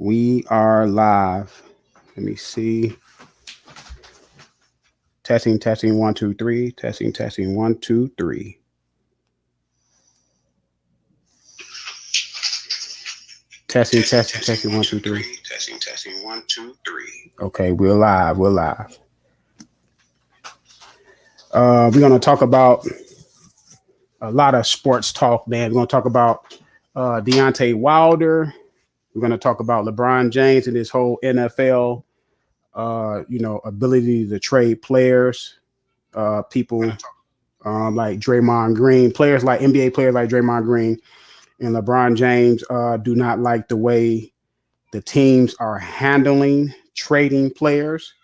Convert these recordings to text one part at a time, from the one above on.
We are live. Let me see. Testing, testing, 1, 2, 3. Testing, testing, 1, 2, 3. Testing, testing, testing, 1, 2, 3. Testing, testing, 1, 2, 3. Okay, we're live. We're live. We're gonna talk about a lot of sports talk, man. We're gonna talk about Deontay Wilder. We're gonna talk about LeBron James and his whole NFL, ability to trade players, people like Draymond Green, players like NBA players like Draymond Green and LeBron James do not like the way the teams are handling trading players.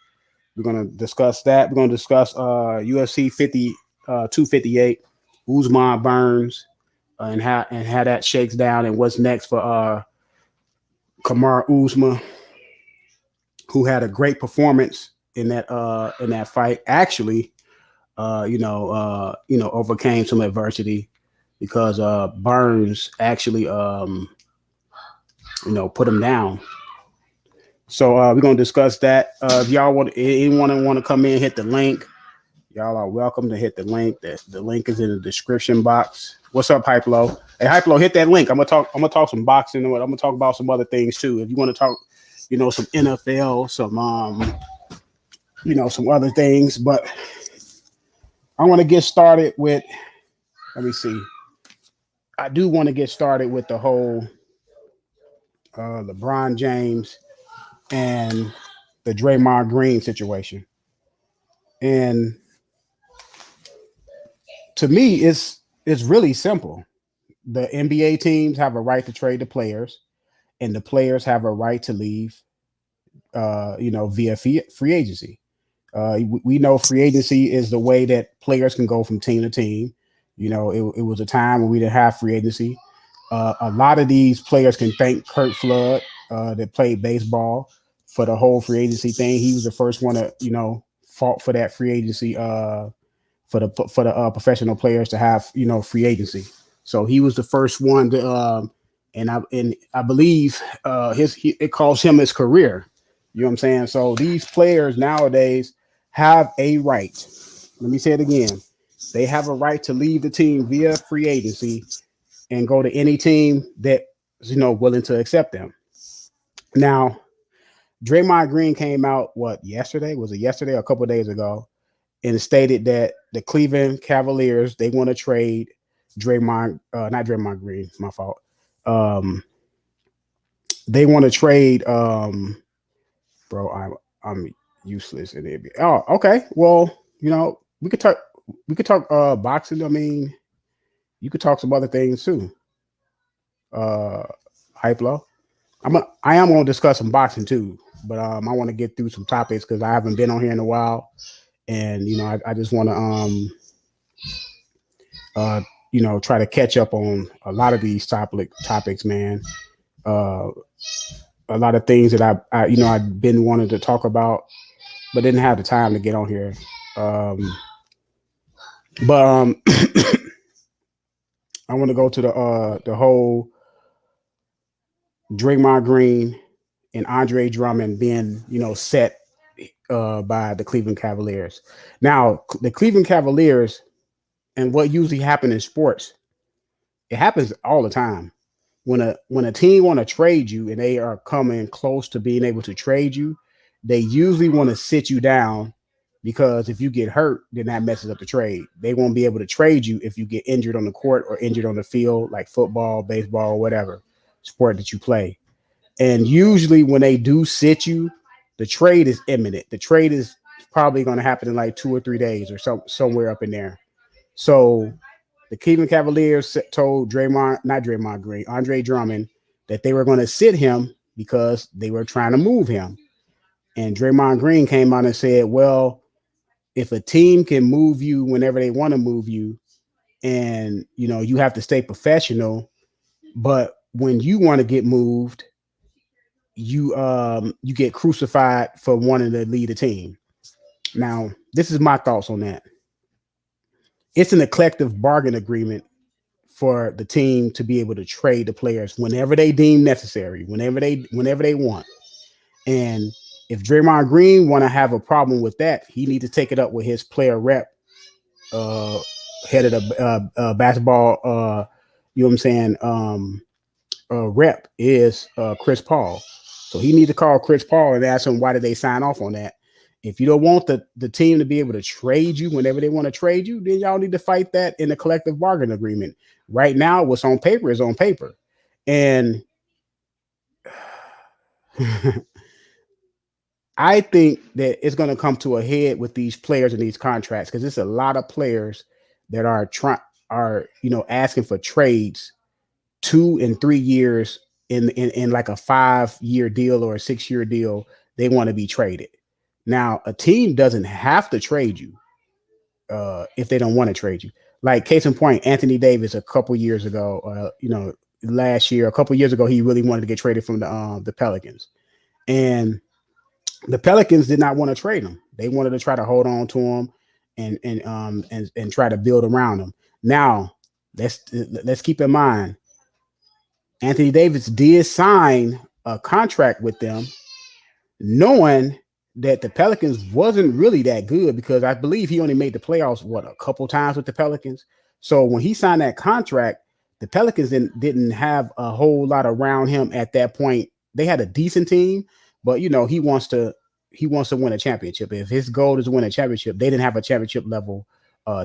We're going to discuss that. We're going to discuss UFC 258, Usman Burns, and how that shakes down and what's next for Kamaru Usman, who had a great performance in that fight. Actually, overcame some adversity because Burns actually, put him down. So we're gonna discuss that. If y'all anyone want to come in, hit the link. Y'all are welcome to hit the link. The link is in the description box. What's up, Hype Low? Hey, Hype Low, hit that link. I'm gonna talk some boxing. I'm gonna talk about some other things too. If you want to talk, some NFL, some other things. But I want to get started with. Let me see. I do want to get started with the whole LeBron James and the Draymond Green situation. And to me, it's really simple. The NBA teams have a right to trade the players, and the players have a right to leave, via free agency. We know free agency is the way that players can go from team to team. It was a time when we didn't have free agency. A lot of these players can thank Kurt Flood that played baseball for the whole free agency thing. He was the first one to, fought for that free agency for the professional players to have, free agency. So he was the first one to, and I believe it calls him his career. You know what I'm saying? So these players nowadays have a right. Let me say it again. They have a right to leave the team via free agency and go to any team that is, willing to accept them. Now, Draymond Green came out, yesterday? Was it yesterday or a couple of days ago? And stated that the Cleveland Cavaliers, they want to trade not Draymond Green, my fault. They want to trade, I'm useless in the NBA. Oh, okay. Well, we could talk boxing. I mean, you could talk some other things too. Hype Low. I am going to discuss some boxing too, but I want to get through some topics because I haven't been on here in a while, and I just want to try to catch up on a lot of these topics, man. A lot of things that I've been wanting to talk about, but didn't have the time to get on here. But I want to go to the whole Draymond Green and Andre Drummond being, set by the Cleveland Cavaliers. Now, the Cleveland Cavaliers, and what usually happens in sports, it happens all the time. When a team want to trade you and they are coming close to being able to trade you, they usually want to sit you down because if you get hurt, then that messes up the trade. They won't be able to trade you if you get injured on the court or injured on the field, like football, baseball, whatever sport that you play. And usually when they do sit you, the trade is imminent. The trade is probably going to happen in like 2 or 3 days or somewhere up in there. So the Cleveland Cavaliers told Andre Drummond, that they were going to sit him because they were trying to move him. And Draymond Green came out and said, well, if a team can move you whenever they want to move you, and, you have to stay professional, but when you want to get moved, you get crucified for wanting to lead a team. Now, this is my thoughts on that. It's an collective bargain agreement for the team to be able to trade the players whenever they deem necessary, whenever they want. And if Draymond Green want to have a problem with that, he need to take it up with his player rep, uh, head of the basketball. You know what I'm saying? Rep is Chris Paul. So he need to call Chris Paul and ask him why did they sign off on that. If you don't want the team to be able to trade you whenever they want to trade you, then y'all need to fight that in the collective bargaining agreement. Right now, what's on paper is on paper. And I think that it's going to come to a head with these players and these contracts because it's a lot of players that are asking for trades 2 and 3 years in like a 5 year deal or a 6 year deal. They want to be traded. Now, a team doesn't have to trade you if they don't want to trade you. Like case in point, Anthony Davis a couple years ago, last year, a couple years ago, he really wanted to get traded from the Pelicans, and the Pelicans did not want to trade him. They wanted to try to hold on to him and try to build around him. Now, let's keep in mind, Anthony Davis did sign a contract with them, knowing that the Pelicans wasn't really that good because I believe he only made the playoffs a couple times with the Pelicans. So when he signed that contract, the Pelicans didn't have a whole lot around him at that point. They had a decent team, but he wants to win a championship. If his goal is to win a championship, they didn't have a championship level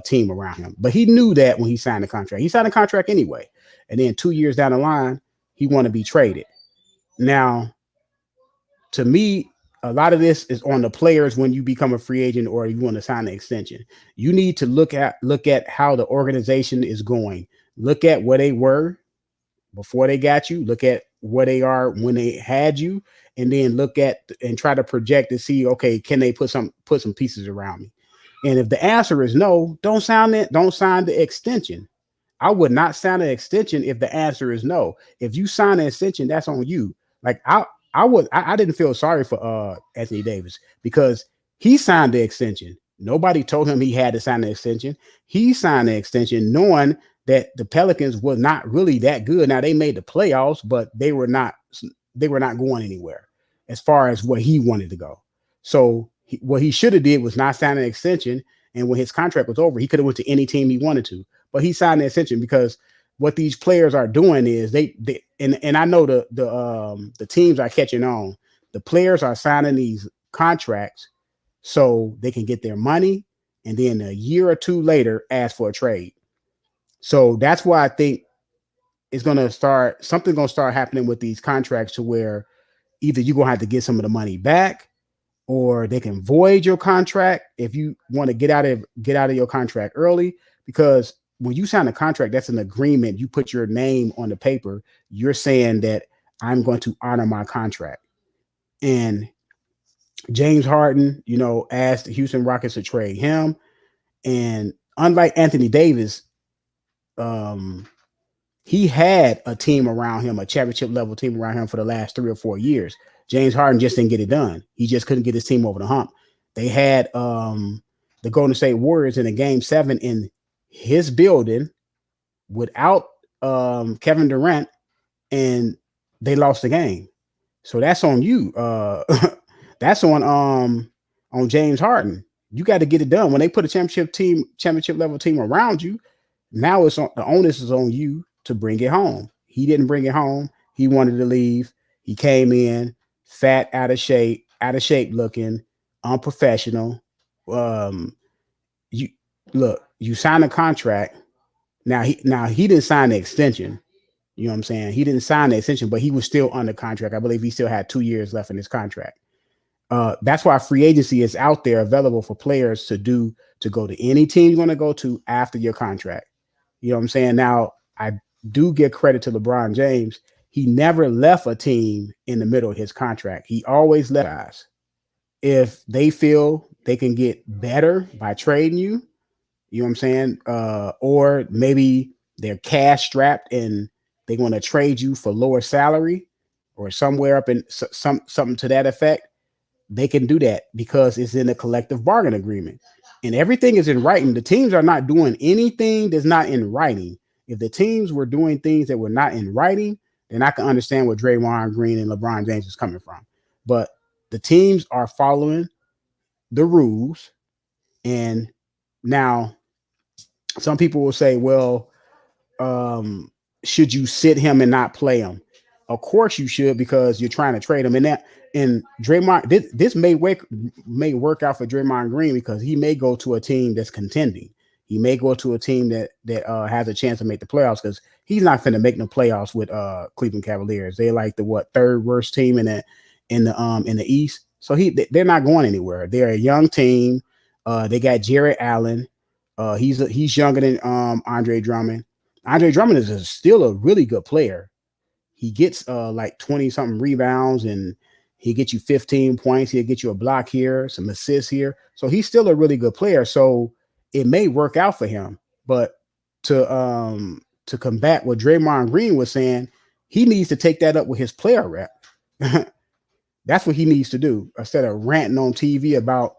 team around him. But he knew that when he signed the contract. He signed a contract anyway. And then 2 years down the line, he want to be traded. Now, to me, a lot of this is on the players when you become a free agent or you want to sign an extension. You need to look at how the organization is going. Look at where they were before they got you. Look at where they are when they had you, and then look at and try to project to see, okay, can they put some pieces around me? And if the answer is no, don't sign the extension. I would not sign an extension if the answer is no. If you sign an extension, that's on you. Like I didn't feel sorry for Anthony Davis because he signed the extension. Nobody told him he had to sign the extension. He signed the extension knowing that the Pelicans were not really that good. Now they made the playoffs, but they were not going anywhere as far as where he wanted to go. So what he should have did was not sign an extension. And when his contract was over, he could have went to any team he wanted to. But he signed the extension because what these players are doing is they and I know the teams are catching on. The players are signing these contracts so they can get their money, and then a year or two later ask for a trade. So that's why I think something's gonna start happening with these contracts to where either you're gonna have to get some of the money back, or they can void your contract if you want to get out of your contract early. Because when you sign a contract, that's an agreement. You put your name on the paper. You're saying that I'm going to honor my contract. And James Harden, asked the Houston Rockets to trade him. And unlike Anthony Davis, he had a team around him, a championship level team around him for the last 3 or 4 years. James Harden just didn't get it done. He just couldn't get his team over the hump. They had the Golden State Warriors in a game 7 in his building without Kevin Durant, and they lost the game. So that's on you. That's on James Harden. You got to get it done. When they put a championship level team around you, now the onus is on you to bring it home. He didn't bring it home. He wanted to leave. He came in fat, out of shape looking, unprofessional. You sign a contract. Now he didn't sign the extension. You know what I'm saying? He didn't sign the extension, but he was still under contract. I believe he still had 2 years left in his contract. That's why free agency is out there available for players to go to any team you're going to go to after your contract. You know what I'm saying? Now, I do give credit to LeBron James. He never left a team in the middle of his contract. He always left guys. If they feel they can get better by trading you, you know what I'm saying? Or maybe they're cash strapped and they want to trade you for lower salary or somewhere up in something to that effect. They can do that because it's in a collective bargain agreement and everything is in writing. The teams are not doing anything that's not in writing. If the teams were doing things that were not in writing, then I can understand where Draymond Green and LeBron James is coming from. But the teams are following the rules. And now some people will say, well, um, should you sit him and not play him? Of course you should, because you're trying to trade him. And Draymond, this may work out for Draymond Green, because he may go to a team that's contending. He may go to a team that has a chance to make the playoffs, because he's not going to make no playoffs with Cleveland Cavaliers. They're like the third worst team in the East. So they're not going anywhere. They're a young team. They got Jared Allen. He's younger than Andre Drummond. Andre Drummond is still a really good player. He gets like 20 something rebounds, and he gets you 15 points. He'll get you a block here, some assists here. So he's still a really good player. So it may work out for him. But to combat what Draymond Green was saying, he needs to take that up with his player rep. That's what he needs to do, instead of ranting on TV about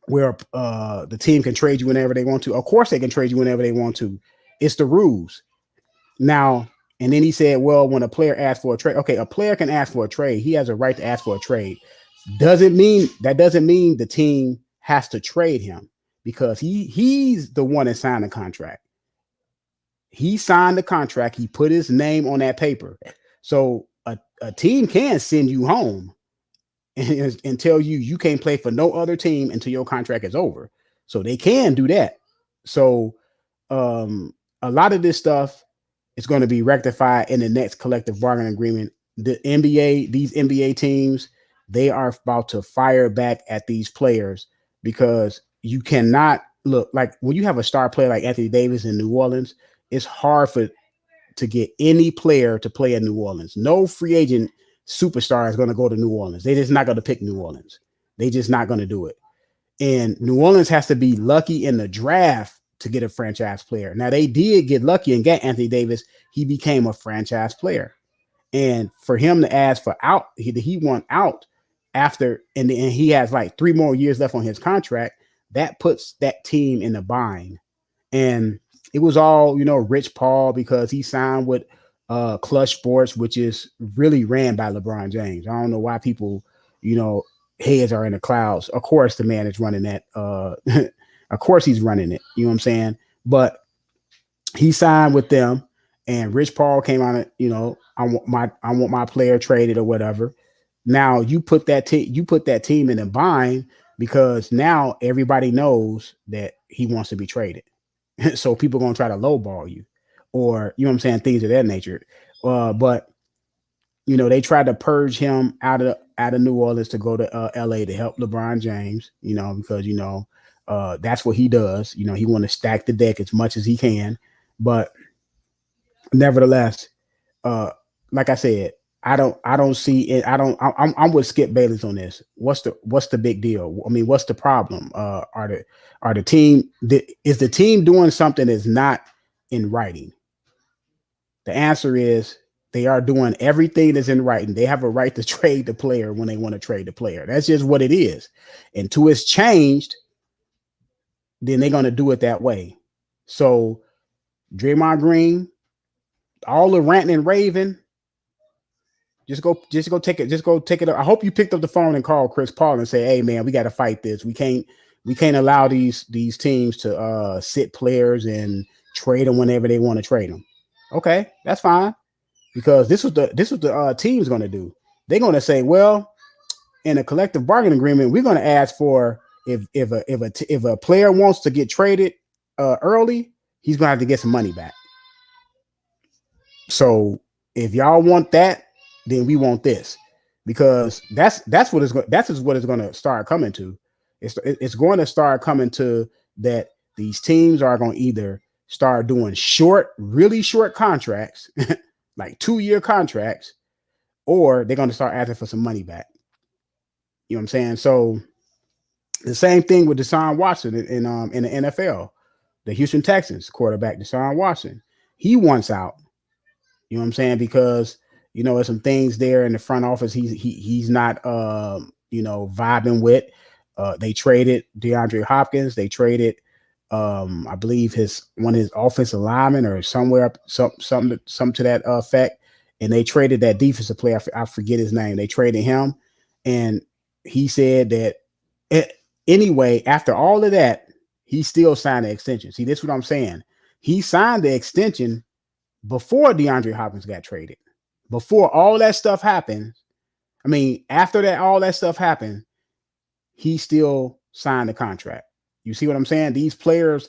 where the team can trade you whenever they want to. Of course they can trade you whenever they want to. It's the rules. Now, and then he said, well, when a player asks for a trade, okay, a player can ask for a trade. He has a right to ask for a trade. Doesn't mean the team has to trade him, because he's the one that signed the contract. He signed the contract. He put his name on that paper. So a team can send you home and tell you can't play for no other team until your contract is over. So they can do that. So a lot of this stuff is going to be rectified in the next collective bargaining agreement. These NBA teams, they are about to fire back at these players, because you cannot look like when you have a star player like Anthony Davis in New Orleans, it's hard to get any player to play in New Orleans. No free agent superstar is going to go to New Orleans. They're just not going to pick New Orleans. They just not going to do it. And New Orleans has to be lucky in the draft to get a franchise player. Now, they did get lucky and get Anthony Davis. He became a franchise player. And for him to ask for out, he want out after, and he has like 3 more years left on his contract. That puts that team in a bind. And it was all, Rich Paul, because he signed with Clutch Sports, which is really ran by LeBron James. I don't know why people, heads are in the clouds. Of course, the man is running that. Of course, he's running it. You know what I'm saying? But he signed with them, and Rich Paul came on it. I want my player traded or whatever. Now you put that team in a bind, because now everybody knows that he wants to be traded. So people are going to try to lowball you, or, you know what I'm saying, things of that nature. But, they tried to purge him out of New Orleans to go to LA to help LeBron James, because, that's what he does. He want to stack the deck as much as he can. But nevertheless, like I said, I don't see it. I'm with Skip Bayless on this. What's the big deal? I mean, what's the problem? Is the team doing something that's not in writing? The answer is they are doing everything that's in writing. They have a right to trade the player when they want to trade the player. That's just what it is. Until it's changed, then they're going to do it that way. So Draymond Green, all the ranting and raving, just go take it. Just go take it up. I hope you picked up the phone and called Chris Paul and say, "Hey man, we got to fight this. We can't allow these teams to sit players and trade them whenever they want to trade them." Okay, that's fine, because this was the team's going to do. They're going to say, "Well, in a collective bargaining agreement, we're going to ask for if a player wants to get traded early, he's going to have to get some money back. So if y'all want that, then we want this, because that's what it's going to start coming to. It's going to start coming to that these teams are going to either start doing really short contracts, like 2-year contracts, or they're going to start asking for some money back. You know what I'm saying? So the same thing with Deshaun Watson in the NFL. The Houston Texans quarterback Deshaun Watson, he wants out. You know what I'm saying? Because there's some things there in the front office he's not vibing with. They traded DeAndre Hopkins. They traded I believe his one of his offensive linemen or somewhere up something to that effect. And they traded that defensive player. I forget his name. They traded him, and he said that it, anyway. After all of that, he still signed the extension. See, this is what I'm saying. He signed the extension before DeAndre Hopkins got traded. Before all that stuff happened, I mean, after that, all that stuff happened, he still signed the contract. You see what I'm saying? These players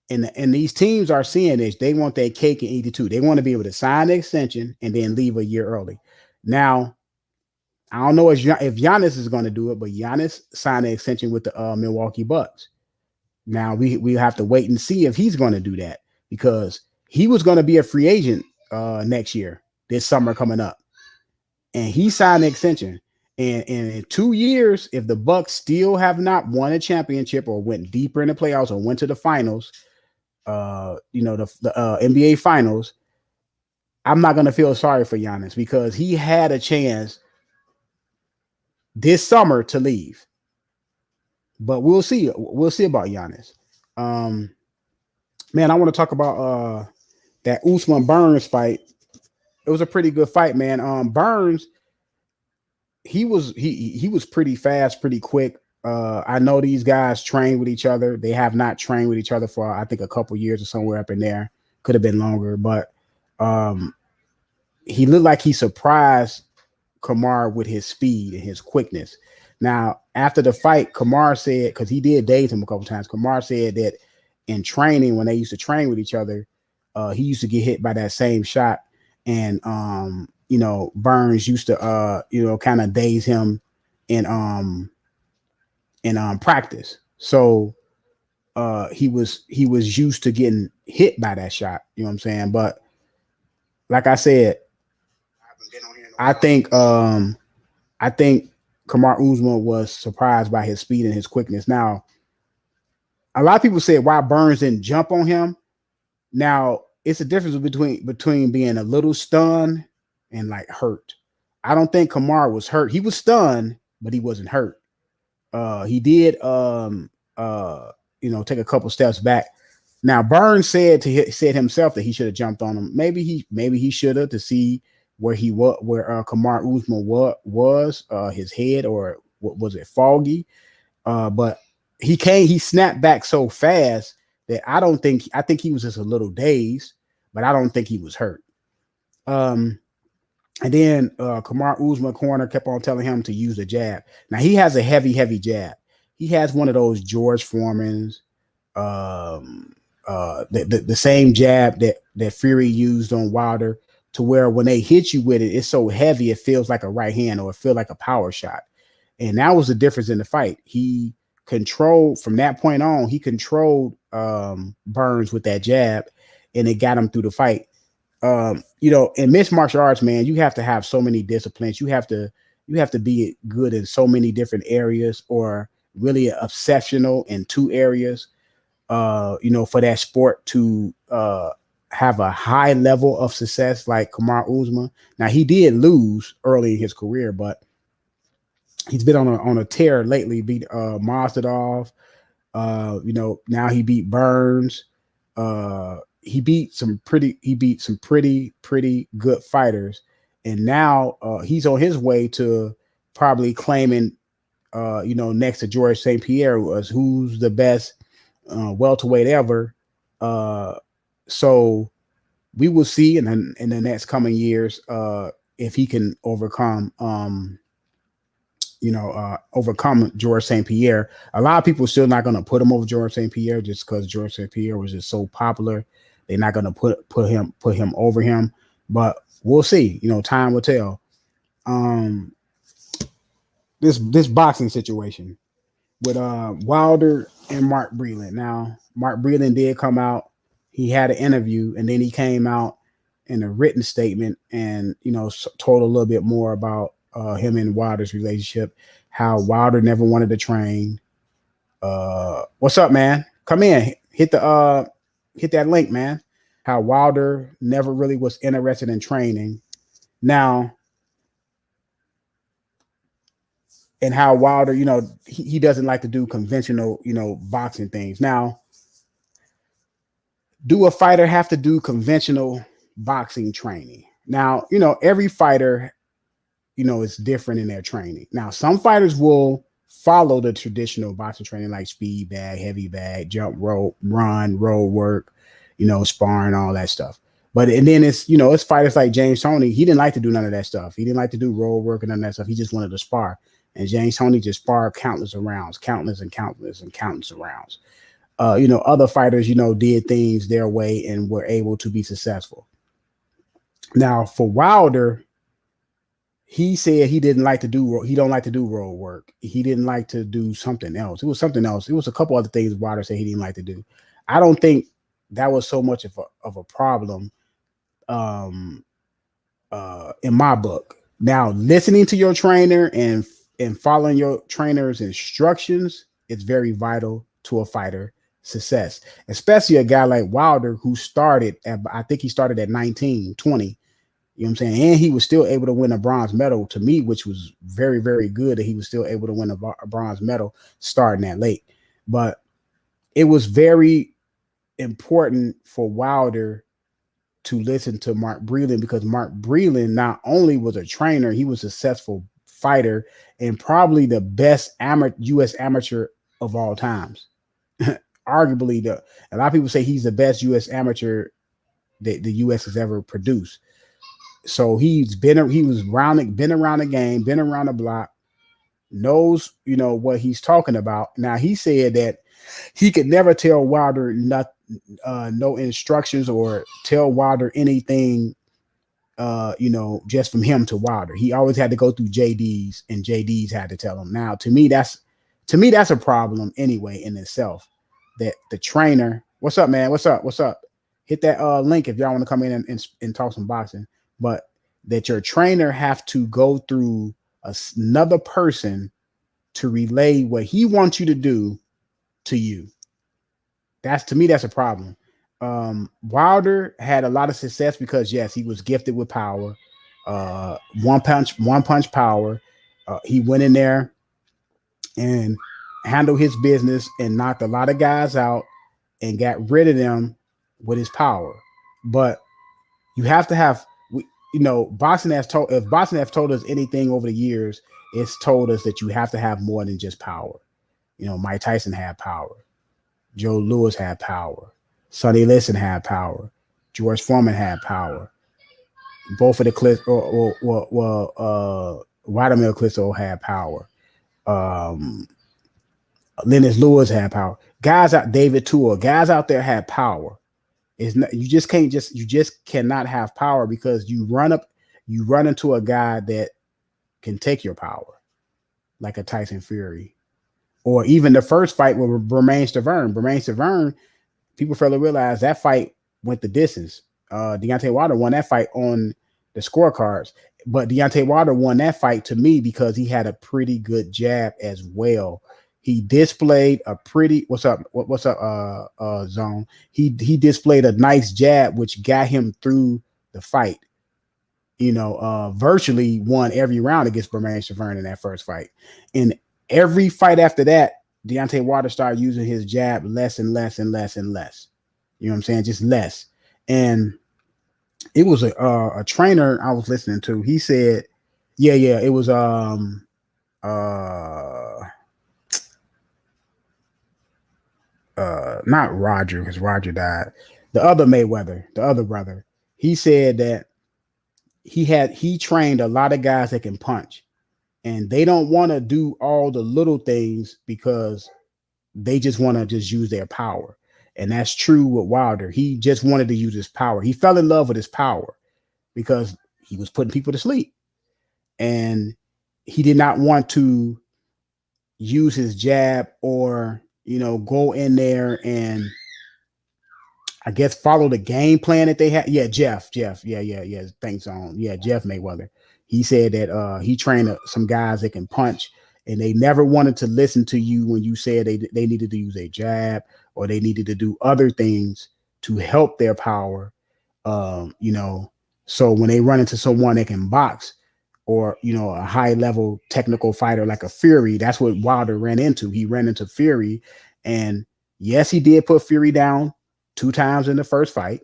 and these teams are seeing this. They want their cake and eat it too. They want to be able to sign the extension and then leave a year early. Now, I don't know if Giannis is going to do it, but Giannis signed an extension with the Milwaukee Bucks. Now we have to wait and see if he's going to do that because he was going to be a free agent next year, this summer coming up, and he signed an extension. And in 2 years, if the Bucks still have not won a championship or went deeper in the playoffs or went to the finals, the NBA finals, I'm not going to feel sorry for Giannis because he had a chance this summer to leave. But we'll see. We'll see about Giannis. Man, I want to talk about that Usman Burns fight. It was a pretty good fight, man. Burns, he was pretty fast, pretty quick. I know these guys train with each other. They have not trained with each other for I think a couple years or somewhere up in there. Could have been longer, but he looked like he surprised Kamar with his speed and his quickness. Now, after the fight, Kamar said, because he did daze him a couple times, Kamar said that in training, when they used to train with each other, he used to get hit by that same shot. And Burns used to kind of daze him in practice. So he was used to getting hit by that shot. You know what I'm saying? But like I said, I think Kamar Usman was surprised by his speed and his quickness. Now, a lot of people said why Burns didn't jump on him. Now, it's a difference between being a little stunned and like hurt. I don't think Kamar was hurt. He was stunned, but he wasn't hurt. He did take a couple steps back. Now, Burns said himself that he should have jumped on him. Maybe he should have to see where Kamar Usman was his head, or what was it, foggy? But he snapped back so fast that I think he was just a little dazed, but I don't think he was hurt. And then Kamar Usman corner kept on telling him to use the jab. Now he has a heavy jab. He has one of those George Foreman's, the same jab that Fury used on Wilder, to where when they hit you with it, it's so heavy it feels like a right hand or it feels like a power shot. And that was the difference in the fight. He controlled from that point on. He controlled Burns with that jab, and it got him through the fight. In mixed martial arts, man, you have to have so many disciplines. You have to be good in so many different areas, or really exceptional in two areas. For that sport to have a high level of success like Kamar Usman. Now he did lose early in his career, but he's been on a tear lately. Beat Mazdadov. Now he beat Burns. He beat some pretty good fighters, and now he's on his way to probably claiming next to George St. Pierre was who's the best welterweight ever. So we will see in the next coming years if he can overcome George St. Pierre. A lot of people are still not going to put him over George St. Pierre just because George St. Pierre was just so popular. They're not going to put him over him, but we'll see. Time will tell. This boxing situation with Wilder and Mark Breland. Now, Mark Breland did come out. He had an interview, and then he came out in a written statement and told a little bit more about him and Wilder's relationship. How Wilder never wanted to train. What's up, man? Come in. Hit that link, man. How Wilder never really was interested in training. Now, and how Wilder, he doesn't like to do conventional, boxing things. Now, Do a fighter have to do conventional boxing training? Now, every fighter, is different in their training. Now, some fighters will follow the traditional boxing training like speed bag, heavy bag, jump rope, run, roll work, sparring, all that stuff. But and then it's fighters like James Toney. He didn't like to do none of that stuff. He didn't like to do roll work and none of that stuff. He just wanted to spar. And James Toney just sparred countless of rounds, countless and countless and countless of rounds. Other fighters, did things their way and were able to be successful. Now, for Wilder, he said he don't like to do road work. He didn't like to do something else. It was something else. It was a couple other things Wilder said he didn't like to do. I don't think that was so much of a problem um in my book. Now, listening to your trainer and following your trainer's instructions is very vital to a fighter success, especially a guy like Wilder who started at, I think he started at 19, 20. You know what I'm saying? And he was still able to win a bronze medal to me, which was very, very good that he was still able to win a bronze medal starting that late. But it was very important for Wilder to listen to Mark Breland, because Mark Breland not only was a trainer, he was a successful fighter and probably the best U.S. amateur of all times. Arguably, a lot of people say he's the best U.S. amateur that the U.S. has ever produced. So he was been around the game, been around the block, knows what he's talking about. Now, he said that he could never tell Wilder no instructions or tell Wilder anything, just from him to Wilder. He always had to go through JD's, and JD's had to tell him. Now, to me, that's a problem anyway in itself. That the trainer, what's up, man? What's up? Hit that link if y'all want to come in and talk some boxing. But that your trainer have to go through another person to relay what he wants you to do to you. To me, that's a problem. Wilder had a lot of success because, yes, he was gifted with power, one punch power. He went in there and handled his business and knocked a lot of guys out and got rid of them with his power. But you have to have, boxing has told, if boxing has told us anything over the years, it's told us that you have to have more than just power. Mike Tyson had power. Joe Louis had power. Sonny Liston had power. George Foreman had power. Both of the Vladimir Klitschko had power. Lennox Lewis had power. David Tua, guys out there had power. It's not, you just cannot have power because you run into a guy that can take your power, like a Tyson Fury, or even the first fight with Bremain Stavern. People fail to realize that fight went the distance. Deontay Wilder won that fight on the scorecards, but Deontay Wilder won that fight to me because he had a pretty good jab as well. He displayed a pretty what's up zone. He displayed a nice jab which got him through the fight. Virtually won every round against Bremain Stavern in that first fight. In every fight after that, Deontay Wilder started using his jab less and less and less and less. You know what I'm saying? Just less. And it was a trainer I was listening to. He said, yeah, it was not Roger, because Roger died. The other Mayweather, the other brother, he said that he trained a lot of guys that can punch, and they don't want to do all the little things because they just want to just use their power. And that's true with Wilder. He just wanted to use his power. He fell in love with his power because he was putting people to sleep, and he did not want to use his jab or go in there and I guess follow the game plan that they had. Yeah, Jeff. Yeah. Thanks on. Yeah, Jeff Mayweather. He said that he trained some guys that can punch, and they never wanted to listen to you when you said they needed to use a jab or they needed to do other things to help their power. So when they run into someone that can box or a high level technical fighter like a Fury, that's what Wilder ran into. He ran into Fury, and yes, he did put Fury down 2 times in the first fight.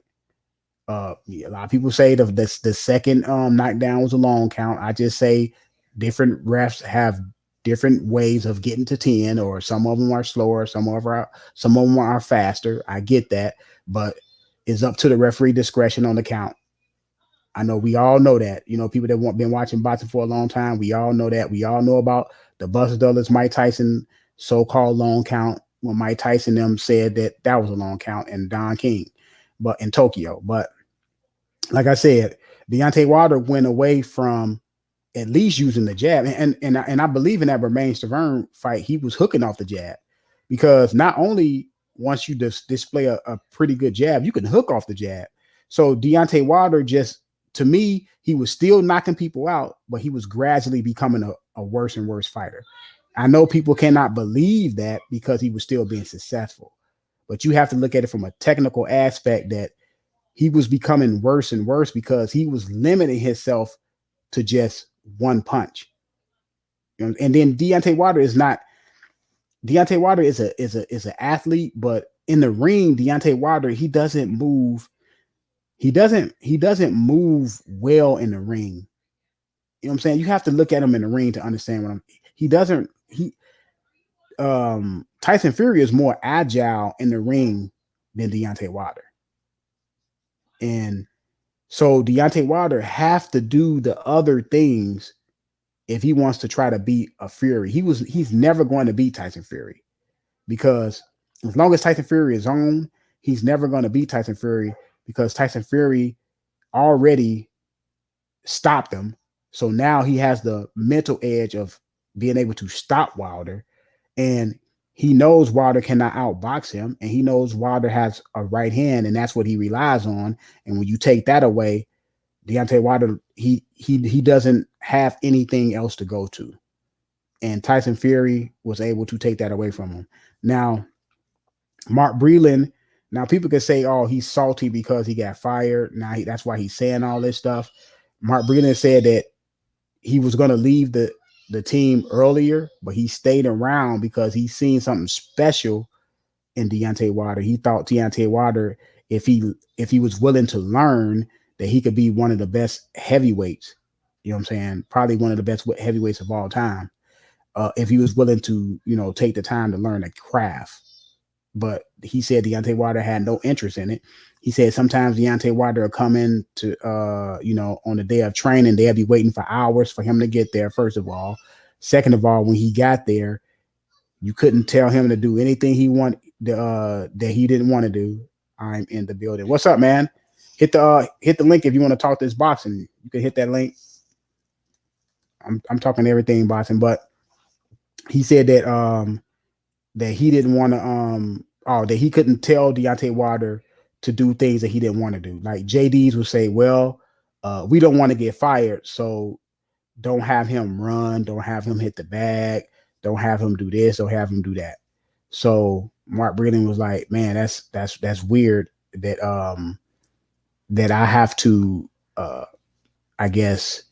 Yeah, a lot of people say the second knockdown was a long count. I just say different refs have different ways of getting to 10, or some of them are slower, some of them are faster. I get that, but it's up to the referee discretion on the count. I know we all know that. People that been watching boxing for a long time, we all know that. We all know about the Buster Douglas, Mike Tyson so-called long count when Mike Tyson them said that was a long count, and Don King, but in Tokyo. But like I said, Deontay Wilder went away from at least using the jab, and I believe in that Romain Stavern fight, he was hooking off the jab, because not only once you display a pretty good jab, you can hook off the jab. So Deontay Wilder, just to me, he was still knocking people out, but he was gradually becoming a worse and worse fighter. I know people cannot believe that because he was still being successful, but you have to look at it from a technical aspect, that he was becoming worse and worse because he was limiting himself to just one punch. And then Deontay Wilder is an athlete, but in the ring, Deontay Wilder, he doesn't move. He doesn't move well in the ring. You know what I'm saying? You have to look at him in the ring to understand he doesn't he Tyson Fury is more agile in the ring than Deontay Wilder. And so Deontay Wilder have to do the other things if he wants to try to beat a Fury. He's never going to beat Tyson Fury, because as long as Tyson Fury is on, he's never going to beat Tyson Fury, because Tyson Fury already stopped him. So now he has the mental edge of being able to stop Wilder, and he knows Wilder cannot outbox him, and he knows Wilder has a right hand, and that's what he relies on. And when you take that away, Deontay Wilder, he doesn't have anything else to go to. And Tyson Fury was able to take that away from him. Now, Mark Breland, now people could say, oh, he's salty because he got fired. Now that's why he's saying all this stuff. Mark Breland said that he was going to leave the team earlier, but he stayed around because he's seen something special in Deontay Wilder. He thought Deontay Wilder, if he was willing to learn, that he could be one of the best heavyweights. You know what I'm saying? Probably one of the best heavyweights of all time. If he was willing to, take the time to learn a craft. But he said Deontay Wilder had no interest in it. He said sometimes Deontay Wilder will come in to, on the day of training, they'll be waiting for hours for him to get there, first of all. Second of all, when he got there, you couldn't tell him to do anything that he didn't want to do. I'm in the building. What's up, man? Hit the link if you want to talk this boxing. You can hit that link. I'm talking everything boxing, but he said that he didn't want to that he couldn't tell Deontay Wilder to do things that he didn't want to do. Like JDs would say, well, we don't want to get fired, so don't have him run, don't have him hit the bag, don't have him do this, don't have him do that. So Mark Breland was like, man, that's weird that I have to I guess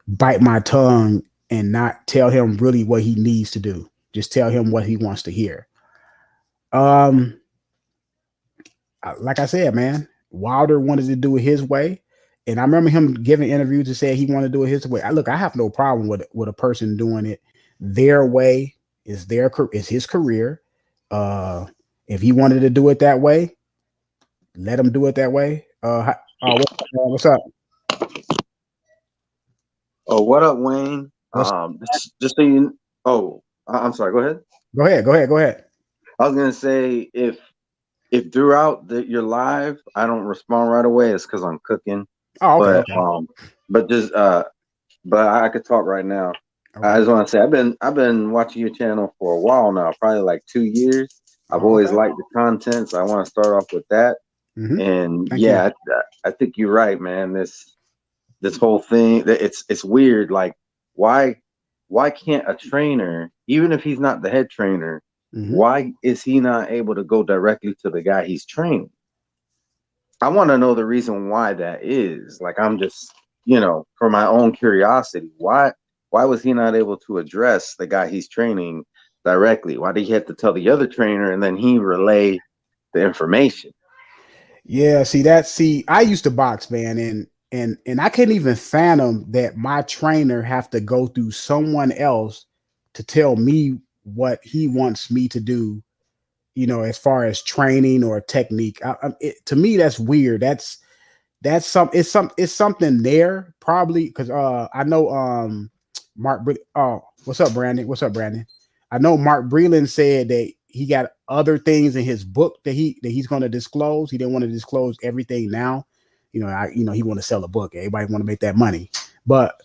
bite my tongue and not tell him really what he needs to do. Just tell him what he wants to hear. Like I said, man, Wilder wanted to do it his way. And I remember him giving interviews to say he wanted to do it his way. I have no problem with a person doing it their way. Is his career. If he wanted to do it that way, let him do it that way. What's up? Oh, what up, Wayne? Just so you. Oh, I'm sorry. Go ahead. Go ahead. I was gonna say if throughout your live I don't respond right away, it's because I'm cooking. Oh, okay. But just but I could talk right now. Okay. I just want to say I've been watching your channel for a while now, probably like 2 years. I've always liked the content, so I want to start off with that. Mm-hmm. And I think you're right, man. This whole thing, it's weird. Like, why can't a trainer, even if he's not the head trainer, why is he not able to go directly to the guy he's training? I want to know the reason why that is. Like, I'm just, for my own curiosity, why was he not able to address the guy he's training directly? Why did he have to tell the other trainer and then he relay the information? Yeah, see, I used to box, man, and I couldn't even fathom that my trainer have to go through someone else to tell me what he wants me to do, as far as training or technique. To me, that's weird. It's something there probably because I know what's up, Brandon? What's up, Brandon? I know Mark Breland said that he got other things in his book that he's going to disclose. He didn't want to disclose everything now. He want to sell a book. Everybody want to make that money, but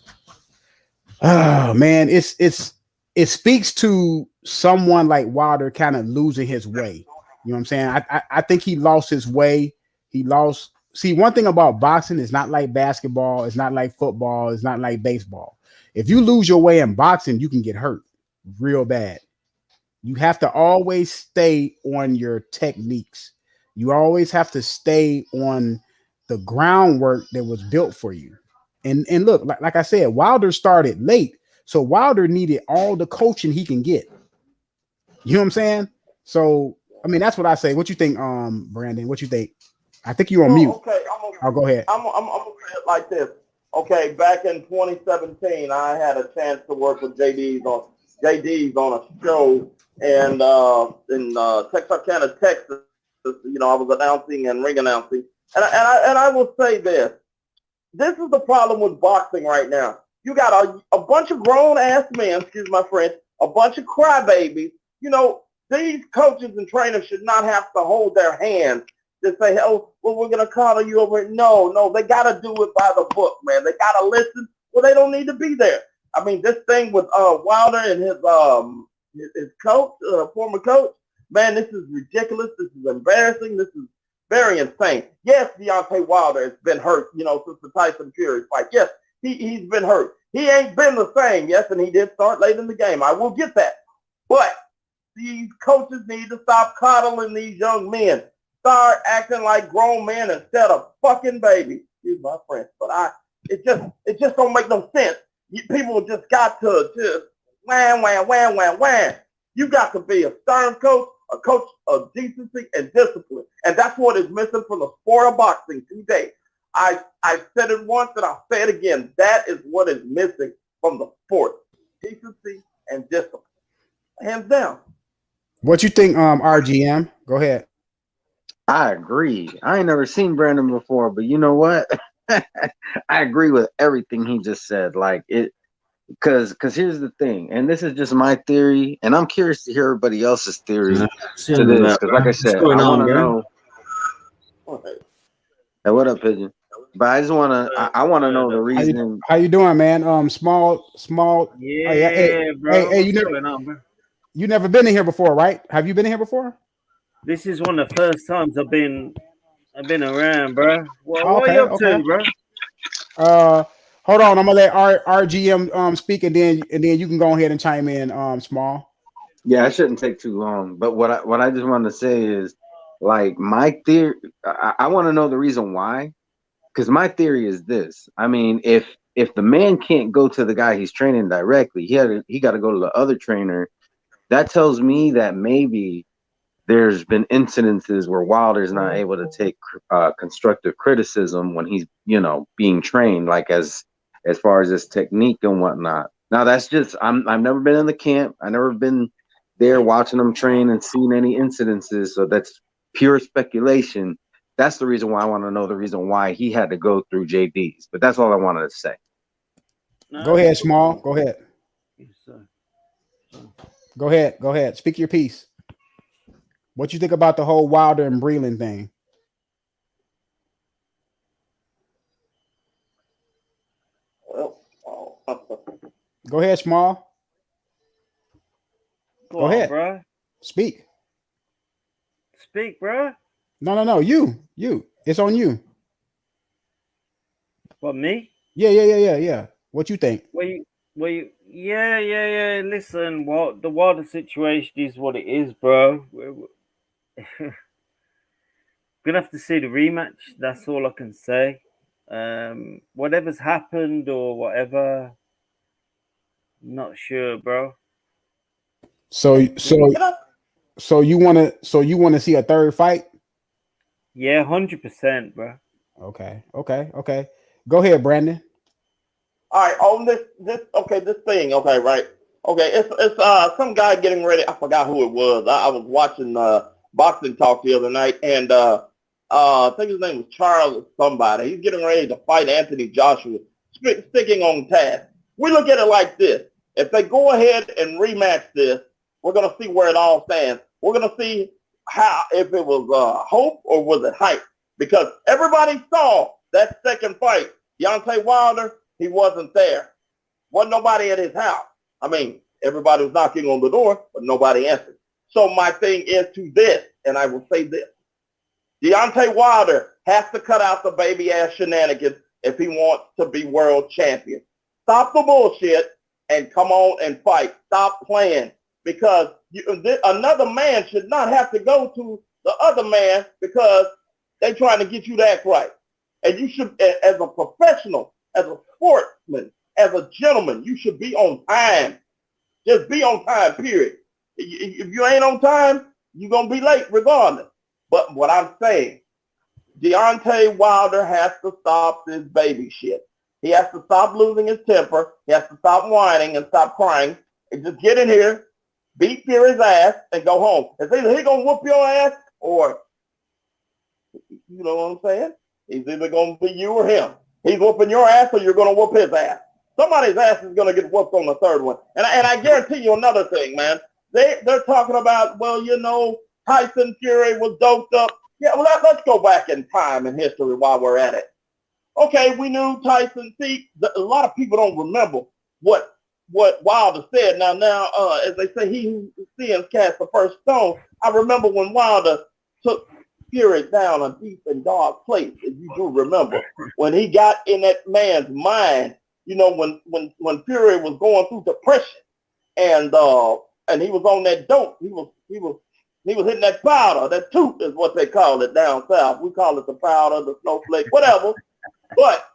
oh man, it speaks to someone like Wilder kind of losing his way. You know what I'm saying? I think he lost his way. He lost. See, one thing about boxing is not like basketball. It's not like football. It's not like baseball. If you lose your way in boxing, you can get hurt real bad. You have to always stay on your techniques. You always have to stay on the groundwork that was built for you. And look, like I said, Wilder started late. So Wilder needed all the coaching he can get. You know what I'm saying? So I mean that's what I say. What you think, Brandon? What you think? I think you're on Well, mute. okay, I'll go ahead. I'm gonna say it like this. Okay, back in 2017, I had a chance to work with JD's on a show and in Texarkana, Texas. I was announcing and ring announcing, and I will say this: this is the problem with boxing right now. You got a bunch of grown ass men, excuse my French, a bunch of crybabies. These coaches and trainers should not have to hold their hands to say, oh, well, we're going to call you over. No, they got to do it by the book, man. They got to listen. Well, they don't need to be there. I mean, this thing with Wilder and his coach, former coach, man, this is ridiculous. This is embarrassing. This is very insane. Yes, Deontay Wilder has been hurt, since the Tyson Fury fight. Yes, he's been hurt. He ain't been the same. Yes, and he did start late in the game. I will get that. But these coaches need to stop coddling these young men. Start acting like grown men instead of fucking babies. Excuse my French, but it just don't make no sense. People just got to just wham, wham, wham, wham, wham. You got to be a stern coach, a coach of decency and discipline. And that's what is missing from the sport of boxing today. I said it once and I'll say it again. That is what is missing from the sport. Decency and discipline. Hands down. What you think, RGM? Go ahead. I agree. I ain't never seen Brandon before, but you know what? I agree with everything he just said. Like it, because here's the thing, and this is just my theory, and I'm curious to hear everybody else's theory to this. Because, like I What's said, going I want on, to bro? know. Hey, what up, Pigeon? But I just want to. I want to know the How you reason. how you doing, man? Small. Oh, yeah. Hey, Yeah, hey, bro. hey. What's going on, bro? You never been in here before, right? Have you been in here before? This is one of the first times I've been around, bro. Oh, What are okay, you up okay. to, bro? Uh, Hold on. I'm gonna let RGM speak, and then you can go ahead and chime in. Small. Yeah, it shouldn't take too long. But what I just want to say is, like, my theory. I want to know the reason why. Because my theory is this. I mean, if the man can't go to the guy he's training directly, he got to go to the other trainer. That tells me that maybe there's been incidences where Wilder's not able to take constructive criticism when he's being trained, like as far as his technique and whatnot. Now that's just I've never been in the camp. I've never been there watching them train and seen any incidences. So that's pure speculation. That's the reason why I want to know the reason why he had to go through JD's. But that's all I wanted to say. Go No, ahead, Small. Go ahead. yes, sir. Go ahead. Go ahead. Speak your piece. What you think about the whole Wilder and Breland thing? Well, Go ahead, Small. Go Go on, ahead. bro. Speak. Speak, bro. No. You. It's on you. What, me? Yeah. What you think? Yeah. Listen, what the water situation is what it is, bro. We're gonna have to see the rematch. That's all I can say. Whatever's happened or whatever, not sure, bro. So can I you want to see a third fight? Yeah, 100%, bro. Okay. Go ahead, Brandon. All right, on this thing, okay, right? Okay, it's some guy getting ready. I forgot who it was. I was watching boxing talk the other night, and I think his name was Charles somebody. He's getting ready to fight Anthony Joshua, sticking on task. We look at it like this: if they go ahead and rematch this, we're gonna see where it all stands. We're gonna see how if it was hope or was it hype, because everybody saw that second fight, Deontay Wilder. He wasn't there. Wasn't nobody at his house. I mean, everybody was knocking on the door, but nobody answered. So my thing is to this, and I will say this. Deontay Wilder has to cut out the baby ass shenanigans if he wants to be world champion. Stop the bullshit and come on and fight. Stop playing, because another man should not have to go to the other man because they're trying to get you to act right. And you should, as a professional, as a sportsman, as a gentleman, you should be on time. Just be on time, period. If you ain't on time, you're going to be late regardless. But what I'm saying, Deontay Wilder has to stop this baby shit. He has to stop losing his temper. He has to stop whining and stop crying. And just get in here, beat Fury's ass, and go home. It's either he going to whoop your ass or, you know what I'm saying? He's either going to be you or him. He's whooping your ass or you're going to whoop his ass. Somebody's ass is going to get whooped on the third one. And I guarantee you another thing, man. They're talking about, well, you know, Tyson Fury was doped up. Yeah, well, let's go back in time in history while we're at it. Okay, we knew Tyson. See, a lot of people don't remember what Wilder said. Now, as they say, he who sins cast the first stone. I remember when Wilder took Fury down a deep and dark place, if you do remember, when he got in that man's mind, you know, when Fury was going through depression and he was on that dope, he was hitting that powder, that tooth is what they call it down south. We call it the powder, the snowflake, whatever. But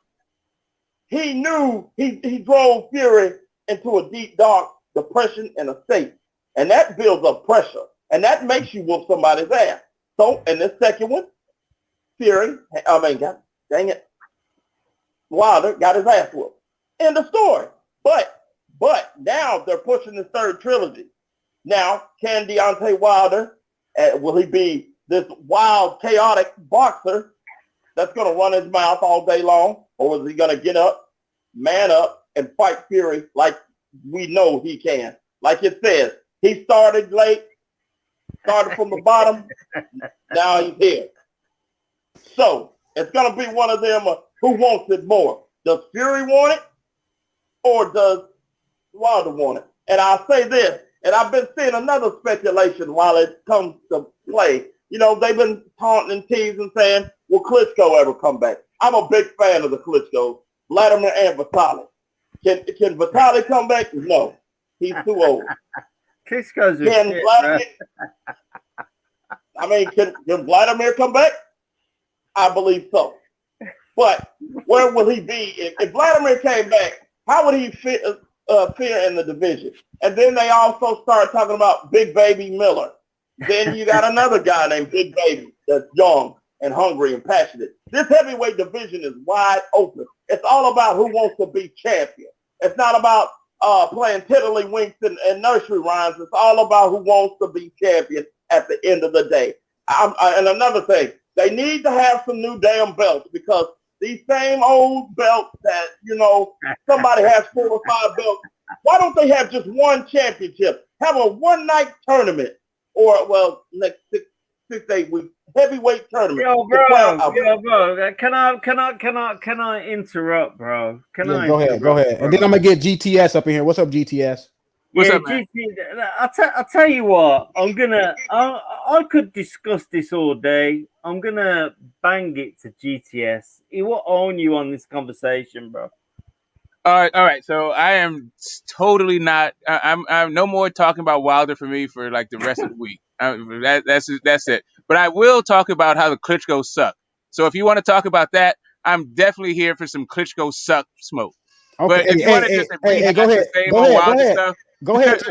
he knew he drove Fury into a deep, dark depression and a state. And that builds up pressure. And that makes you whoop somebody's ass. So, in this second one, Fury, God dang it, Wilder got his ass whooped. End of story. But now they're pushing this third trilogy. Now, can Deontay Wilder, will he be this wild, chaotic boxer that's going to run his mouth all day long? Or is he going to get up, man up, and fight Fury like we know he can? Like it says, he started late, started from the bottom, now he's here. So it's going to be one of them who wants it more. Does Fury want it or does Wilder want it? And I'll say this, and I've been seeing another speculation while it comes to play. You know, they've been taunting and teasing saying, will Klitschko ever come back? I'm a big fan of the Klitschko, Vladimir and Vitaly. Can Vitaly come back? No. He's too old. Klitschko's a Can shit, Vladimir, can Vladimir come back? I believe so. But where will he be? If Vladimir came back, how would he fit in the division? And then they also start talking about Big Baby Miller. Then you got another guy named Big Baby that's young and hungry and passionate. This heavyweight division is wide open. It's all about who wants to be champion. It's not about playing tiddlywinks and nursery rhymes. It's all about who wants to be champion at the end of the day. And another thing, they need to have some new damn belts, because these same old belts that, you know, somebody has 4 or 5 belts. Why don't they have just one championship? Have a one-night tournament, or, well, next 6-8 weeks, heavyweight tournament. Yo, bro. Can I interrupt, bro? Go ahead. Bro? And then I'm gonna get GTS up in here. What's up, GTS? What's up, man? I'll tell you what. I could discuss this all day. I'm gonna bang it to GTS. He will own you on this conversation, bro. All right. So I am totally not. I'm no more talking about Wilder for me for like the rest of the week. That's it. But I will talk about how the Klitschko suck. So if you want to talk about that, I'm definitely here for some Klitschko suck smoke. Okay, But if you want to just go rehash the ahead, same old Wilder stuff, go ahead,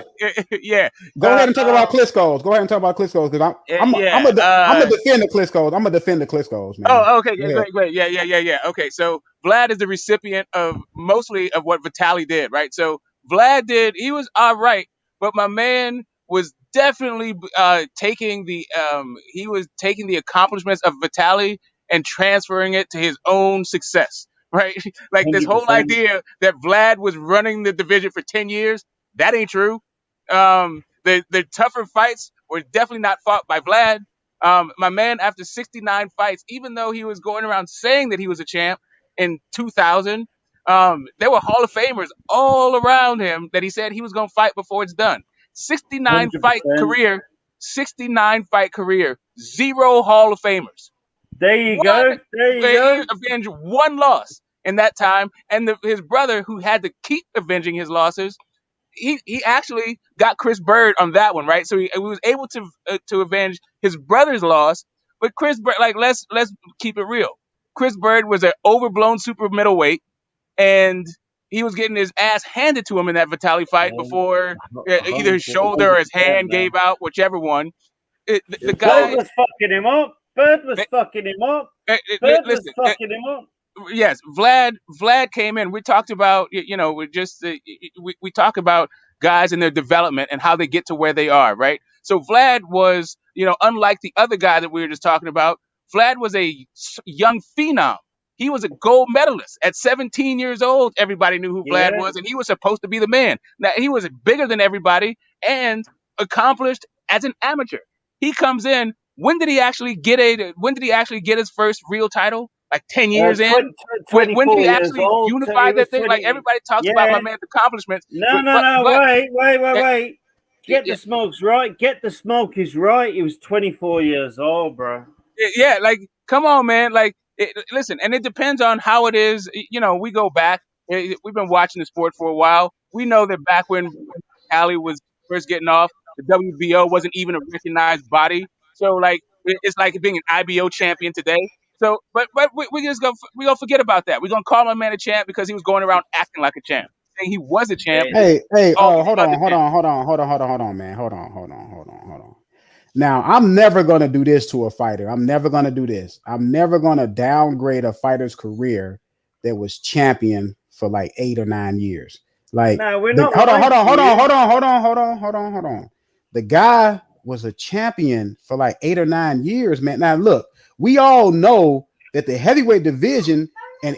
yeah, go ahead and talk about Klitschko's. Go ahead and talk about Klitschko's because yeah. I'm a defend the Klitschko's. I'm gonna defend the Klitschko's, man. Oh, okay, Go ahead. great. Yeah. Okay, so Vlad is the recipient of mostly of what Vitaly did, right? So Vlad he was all right, but my man was definitely he was taking the accomplishments of Vitaly and transferring it to his own success, right? Like this whole 100%. idea that Vlad was running the division for 10 years, that ain't true. The tougher fights were definitely not fought by Vlad. My man, after 69 fights, even though he was going around saying that he was a champ in 2000, there were Hall of Famers all around him that he said he was going to fight before it's done. 69 fight 100%. career, 69 fight career, zero Hall of Famers. There you One, go. There you he go. avenged one loss in that time, and his brother, who had to keep avenging his losses, he actually got Chris Bird on that one, right? So he was able to avenge his brother's loss. But Chris Bird, like let's keep it real. Chris Bird was an overblown super middleweight, and he was getting his ass handed to him in that Vitaly fight before either his shoulder or his 100%, hand man. gave out, whichever one. The Bird guy, was fucking him up. Bird was fucking him up. Bird was listen, fucking him up. yes, Vlad came in. We talked about we just we talk about guys and their development and how they get to where they are, right? So Vlad was, unlike the other guy that we were just talking about, Vlad was a young phenom. He was a gold medalist at 17 years old. Everybody knew who Vlad Yeah. was, and he was supposed to be the man. Now he was bigger than everybody and accomplished as an amateur. He comes in. When did he actually get his first real title? Like 10 years in? When did 24 he years actually old. unify He that was thing? Like 20. everybody talks about my Yeah. man's accomplishments, No, no, but no. eh, Wait. Get the smokes right. Get the smoke is right. He was 24 years old, bro. yeah, like come on, man. Like listen, and it depends on how it is. We go back. We've been watching the sport for a while. We know that back when Cali was first getting off, the WBO wasn't even a recognized body. So like it's like being an IBO champion today. So, but we gonna forget about that. We're gonna call my man a champ because he was going around acting like a champ, saying he was a champ. Yeah. Hey, All these hold other on, hold champs. on, hold on, hold on, hold on, hold on, man. Hold on. Now, I'm never going to do this to a fighter. I'm never going to do this. I'm never going to downgrade a fighter's career that was champion for like 8 or 9 years. Like, No, we're not hold on, lying hold on, to hold on, you. hold on, hold on, hold on, hold on, hold on. The guy was a champion for like 8 or 9 years, man. Now, look, we all know that the heavyweight division, and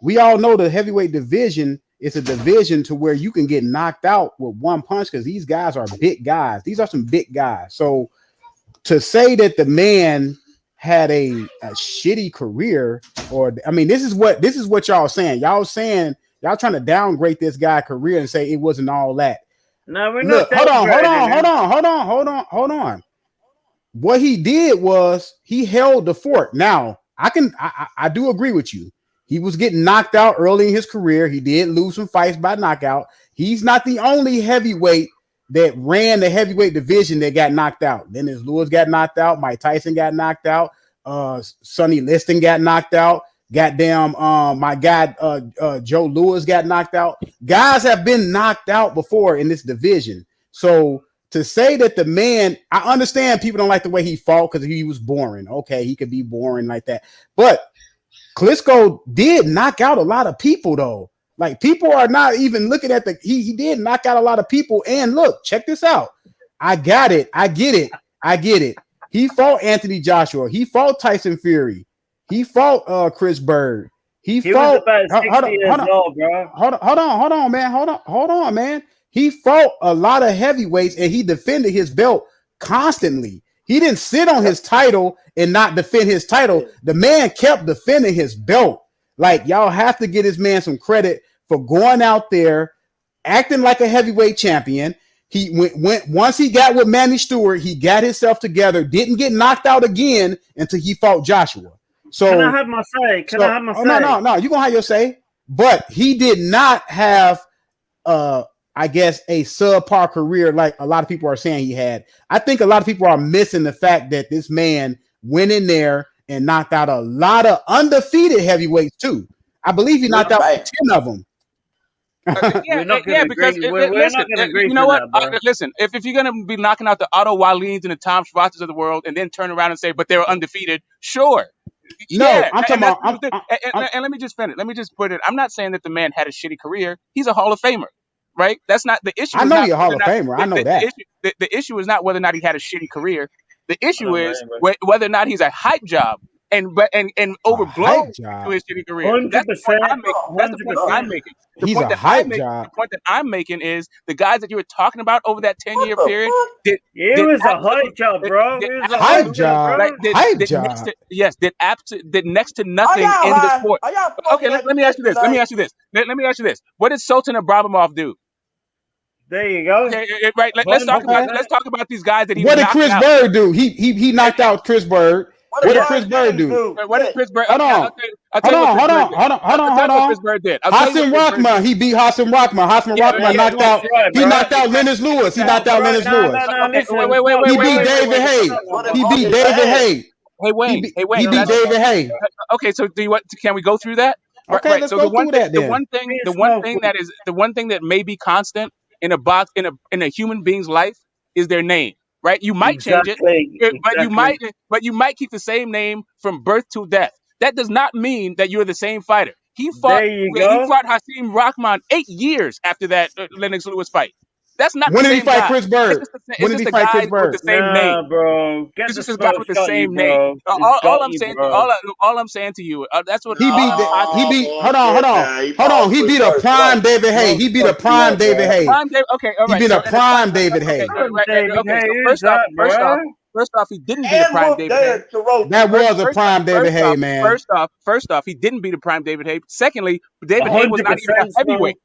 we all know the heavyweight division is a division to where you can get knocked out with one punch because these guys are big guys. These are some big guys. So to say that the man had a shitty career, or I mean, this is what y'all saying. Y'all trying to downgrade this guy's career and say it wasn't all that. No, we're Look, not downgrading him. What he did was he held the fort. Now, I do agree with you. He was getting knocked out early in his career. He did lose some fights by knockout. He's not the only heavyweight that ran the heavyweight division that got knocked out. Dennis Lewis got knocked out. Mike Tyson got knocked out. Sonny Liston got knocked out. Goddamn, my guy Joe Lewis got knocked out. Guys have been knocked out before in this division. So to say that the man, I understand people don't like the way he fought because he was boring. Okay, he could be boring like that. But Klitschko did knock out a lot of people, though. Like, people are not even looking at he did knock out a lot of people. And look, check this out. I got it. I get it. He fought Anthony Joshua. He fought Tyson Fury. He fought Chris Bird. He was fought about 60 years old, bro. Hold on, man. He fought a lot of heavyweights and he defended his belt constantly. He didn't sit on his title and not defend his title. The man kept defending his belt. Like, y'all have to give this man some credit for going out there, acting like a heavyweight champion. He went once he got with Manny Stewart, he got himself together, didn't get knocked out again until he fought Joshua. So can I have my say? No, you're gonna have your say. But he did not have I guess a subpar career like a lot of people are saying he had. I think a lot of people are missing the fact that this man went in there and knocked out a lot of undefeated heavyweights too. I believe he knocked out 10 of them. Yeah, We're not going yeah, to because agree. We're listen, not going to agree you know to what? that, bro. Listen, if you're gonna be knocking out the Otto Wallins and the Tom Schwarzes of the world, and then turn around and say, but they were undefeated, sure, No, yeah, I'm talking and that's about. and let me just finish. Let me just put it. I'm not saying that the man had a shitty career. He's a Hall of Famer, right? That's not the issue. I Is know not you're a whether Hall or of not Famer. I know the that. issue. The issue is not whether or not he had a shitty career. The I issue don't know, is bro. whether or not he's a hype job and A overblown hype to job. his shitty career. That's the point 100%. I'm making. That's the point that I'm 100%. making. The He's point a that I hype make. The job. point that I'm making is the guys that you were talking about over that 10-year What the period fuck? did It did was a absolutely hype job, bro. did It was a Hype hype absolutely job, job. bro. like Hype did next job. to yes did next to Are nothing y'all in the high? sport. Are y'all Okay, smoking let that me ask shit you this. Let me tonight? ask you this. Let me ask you this. What did Sultan Abramov do? There you go. Okay, right. Let's talk about Okay. 100%. these guys that he was What did knocking Chris out. Bird do? He knocked out Chris Bird. What What did did Yeah. Chris Brian Bird Jennings do? do? What did Shit. Chris Bird? Hold on. I'll tell Hold you what on. Chris Hold Bird on. did. Hold on. Hold I'll on. tell Hold you what on. Chris Bird did. I'll tell you what Hassan Chris Bird did. Rockman. He beat Hassan Rockman. Hassan Yeah, Rockman yeah, knocked yeah, out. That's right, He bro. knocked out Lennox Lewis. He knocked exactly. out Bro, Lennox no, no, Lewis. no. Okay, Listen, wait, He smoke. beat wait, wait, David wait. Hay. What did He Bobby beat David say? Hay. Hey Wayne, He No, beat that's David Hay. okay. So do you what? Can we go through that? Right, Okay, right. let's So go through that then. the Being one smoke. thing that is the one thing that may be constant in a human being's life is their name, right? You might change it, Exactly. Exactly. but you might keep the same name from birth to death. That does not mean that you're the same fighter. There you go. Fought Hasim Rahman 8 years after that Lennox Lewis fight. That's not the When did he same fight guy. Chris Bird? It's When did just he a fight guy Chris with the Bird? same name. Nah, bro. Get It's the just a guy smoke. with the Got you, same name. bro. It's got All I'm you, saying, bro. all I'm saying to you, that's what He all beat I'm. the, I, he Oh, beat. Hold on. Hold bullshit on. now. He Hold on. fought He Chris beat a Bird prime twice. David Hay. Smoke, He beat a smoke. You prime what, David bro? Hay. Prime David. Okay, all He right. beat a So prime David okay, Hay. David, okay. hey, So who's that, bro? first off, he didn't beat a And prime whooped David Hay. Derek Charoki. That was a prime David Hay, man. First off, he didn't beat a prime David Hay. Secondly, David Hay was not even a 100% heavyweight. smoke.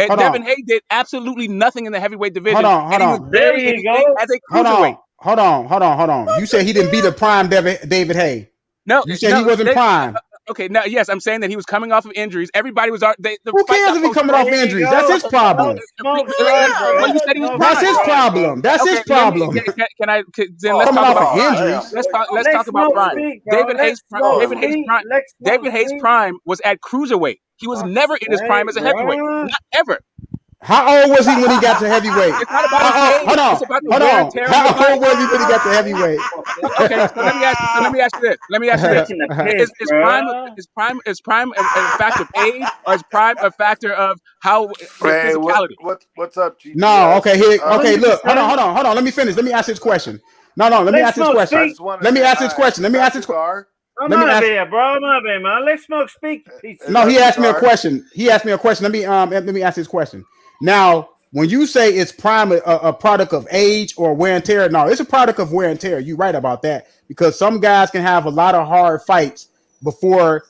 Hold Devin on. Hay did absolutely nothing in the heavyweight Hold division, on. and Hold he was on. There barely you anything go. as a Hold cruiserweight. on. Hold on. Hold on. Hold on. You Fuck said you he didn't beat a did. prime David Hay. No, You said he wasn't prime. okay. Now, yes, I'm saying that he was coming off of injuries. Everybody was the Who fight cares got if he coming There off postponed. you injuries? That's go. his Okay, problem. Smoke's right, Yeah, well, bro. you yeah. said he was Smoke's That's prime. his right, bro. problem. That's his Okay, let me problem. then let's Oh, Coming talk off of about prime. injuries. damn. Boy, Let's Let talk about smoke prime. speak, bro. Let smoke Oh, Hayes speak. prime. Let smoke David Hayes speak. prime was at cruiserweight. He was never Fuck's in his prime sake, as a heavyweight. bro. Not ever. How old was he when he got to heavyweight? It's not about his How old? age. Hold on. It's about the Hold wear and on. tear on your How body. old was he when he got to heavyweight? Okay, so let me ask you this. Let me ask you this. Taking a piss, bro. Is prime a factor of age, or is prime a factor of how your Hey, physicality? what's up, No. Okay. GTS? Here. Okay. Look. Hold on. 100%. Hold on. Hold on. Let me finish. Let me ask this question. No. No. Let me Let ask this smoke I question. speak. just want to Let me say ask this hi. question. Let Is me that ask this. cigar? I'm Let me out of ask. here, bro. I'm out of here, man. Let smoke speak, you piece of Is No, that he shit. asked me a cigar? question. He asked me a question. Let me ask this question. Now, when you say it's prime a product of age or wear and tear, no, it's a product of wear and tear. You're right about that because some guys can have a lot of hard fights before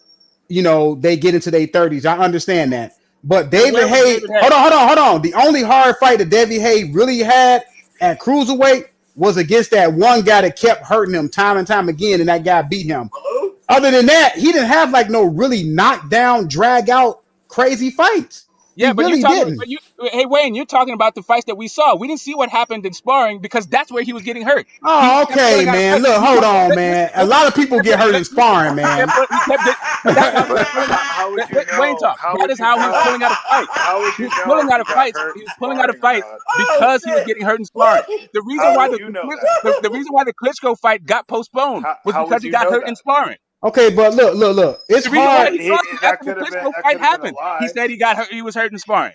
they get into their 30s. I understand that. But And where David was Hay, David Hay? hold on. The only hard fight that David Hay really had at cruiserweight was against that one guy that kept hurting him time and time again, and that guy beat him. Hello? Other than that, he didn't have like no really knockdown, drag out, crazy fights. He Yeah, but really didn't. hey Wayne, you're talking about the fights that we saw. We didn't see what happened in sparring because that's where he was getting hurt. He Oh, kept okay, pulling out of man. fight. Look, He hold kept on, listen, man. A lot of people get hurt in sparring, man. he kept it, but that's how he was But pulling out. how would you Wayne know? talk. That is how he was pulling out of fights. How would He you was know pulling if out you of got fights. hurt He in was pulling out of sparring or fights not? Oh, because he was shit. getting hurt in sparring. The reason How why would you know that? the reason why the Klitschko fight got postponed was How because would he you got know hurt in that? sparring. Okay, but look. It's The reason He why hard. did. he lost was after the Klitschko That fight could have been a happened. He lie. said he got hurt. He was hurt in sparring.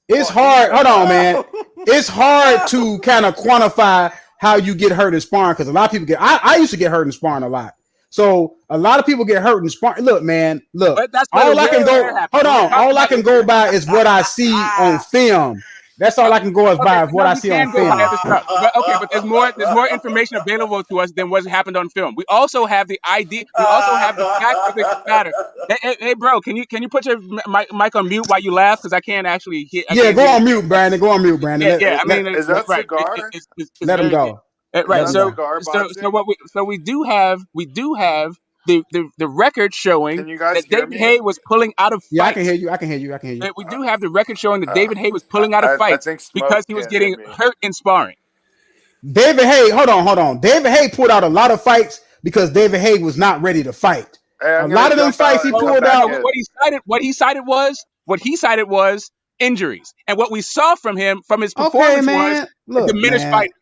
It's Well, he hard. said Hold on, that. man. It's hard to kind of quantify how you get hurt in sparring because a lot of people get. I used to get hurt in sparring a lot. So a lot of people get hurt in sparring. Look, man. Look. But that's where the All I wear can and go. tear happened. Hold When we're on. talking All I about can go by is what I see on film. That's all I can go as okay, by is what no, I you see on can go by film. other stuff. But okay, but there's more information available to us than what happened on film. We also have the ID. We also have the fact of the matter. Hey, bro, can you put your mic on mute while you laugh? Because I can't actually hear. I Yeah, can't go hear you. on mute, Brandon. Go on mute, Brandon. Yeah, yeah. Is, I mean, is that right. cigar? It's Let him very clear. go. Is Right. Let him that So go. cigar so boxing? we do have the record showing Can you guys that hear David me? Hay was pulling out of Yeah, I can fights. hear you. I can hear you. I can hear you. We do have the record showing that Uh, David Hay was pulling out of I fights think Smoke because he was can't hear getting me. hurt in sparring. David Hay, hold on. David Hay pulled out a lot of fights because David Hay was not ready to fight. Hey, A I'm gonna lot of them jump fights out he and come pulled back out. in. What he cited was injuries. And what we saw from him, from his Okay, performance, was man. a Look, diminished man. fighter.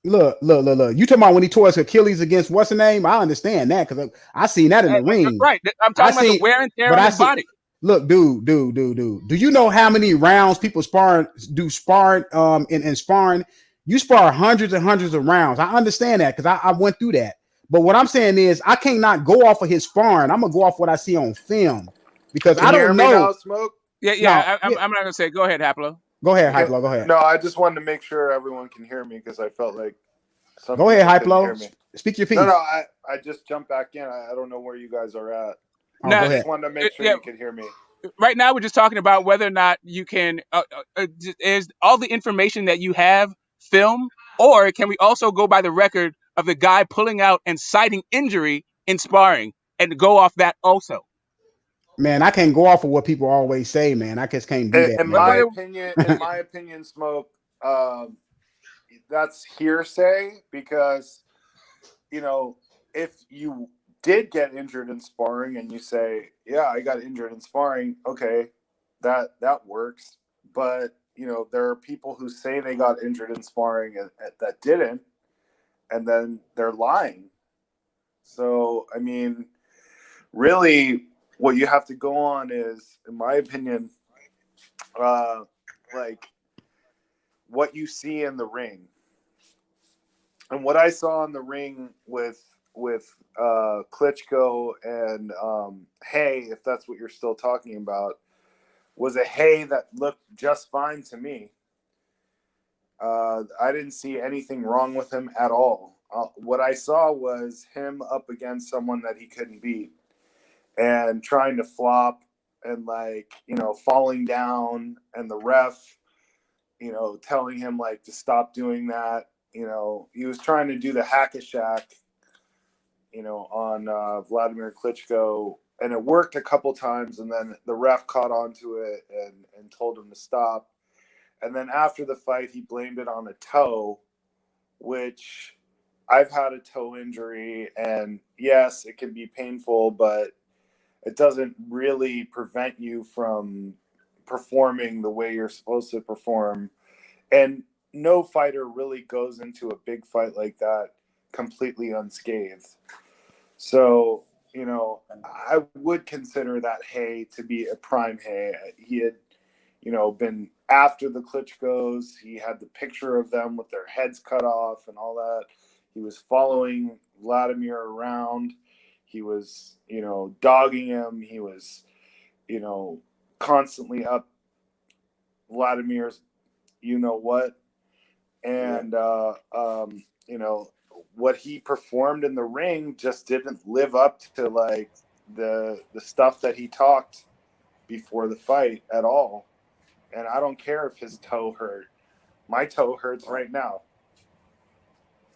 Look. You talking about when he tore his Achilles against what's the name? I understand that because I seen that in the ring. Right. I'm I talking about the seen, wear and tear but on I his see. body. Look, dude. Do you know how many rounds people sparring in sparring? You spar hundreds and hundreds of rounds. I understand that because I went through that. But what I'm saying is I can't not go off of his sparring. I'm gonna go off what I see on film because Can I you hear don't me now, know. Smoke? No, Yeah. I'm yeah, not gonna say. Go ahead, Haplo. go ahead, Okay. Hyplo. Go ahead. No, I just wanted to make sure everyone can hear me because I felt like some Go ahead, people couldn't hear Hyplo. me. Speak your No, piece. I just jumped back in. I don't know where you guys are at. Oh, I go Now, just ahead. wanted to make sure yeah, you could hear me. right now we're just talking about whether or not you can is all the information that you have film, or can we also go by the record of the guy pulling out and citing injury in sparring and go off that also? Man, I can't go off of what people always say, man. I just can't do that, In man. my opinion, Smoke, that's hearsay because if you did get injured in sparring and you say, "Yeah, I got injured in sparring," okay, that works. But there are people who say they got injured in sparring and that didn't, and then they're lying. So, I mean, really, what you have to go on is, in my opinion, like what you see in the ring. And what I saw in the ring with Klitschko and Hay, if that's what you're still talking about, was a Hay that looked just fine to me. I didn't see anything wrong with him at all. What I saw was him up against someone that he couldn't beat and trying to flop and falling down, and the ref telling him to stop doing that. He was trying to do the hack-a-shack, on Vladimir Klitschko, and it worked a couple times, and then the ref caught onto it and told him to stop. And then after the fight, he blamed it on a toe, which I've had a toe injury, and yes, it can be painful, but it doesn't really prevent you from performing the way you're supposed to perform. And no fighter really goes into a big fight like that completely unscathed. So, I would consider that Hay to be a prime Hay. He had, been after the Klitschkos. He had the picture of them with their heads cut off and all that. He was following Vladimir around. He was, dogging him. He was, constantly up Vladimir's what. And, what he performed in the ring just didn't live up to the stuff that he talked before the fight at all. And I don't care if his toe hurt. My toe hurts right now.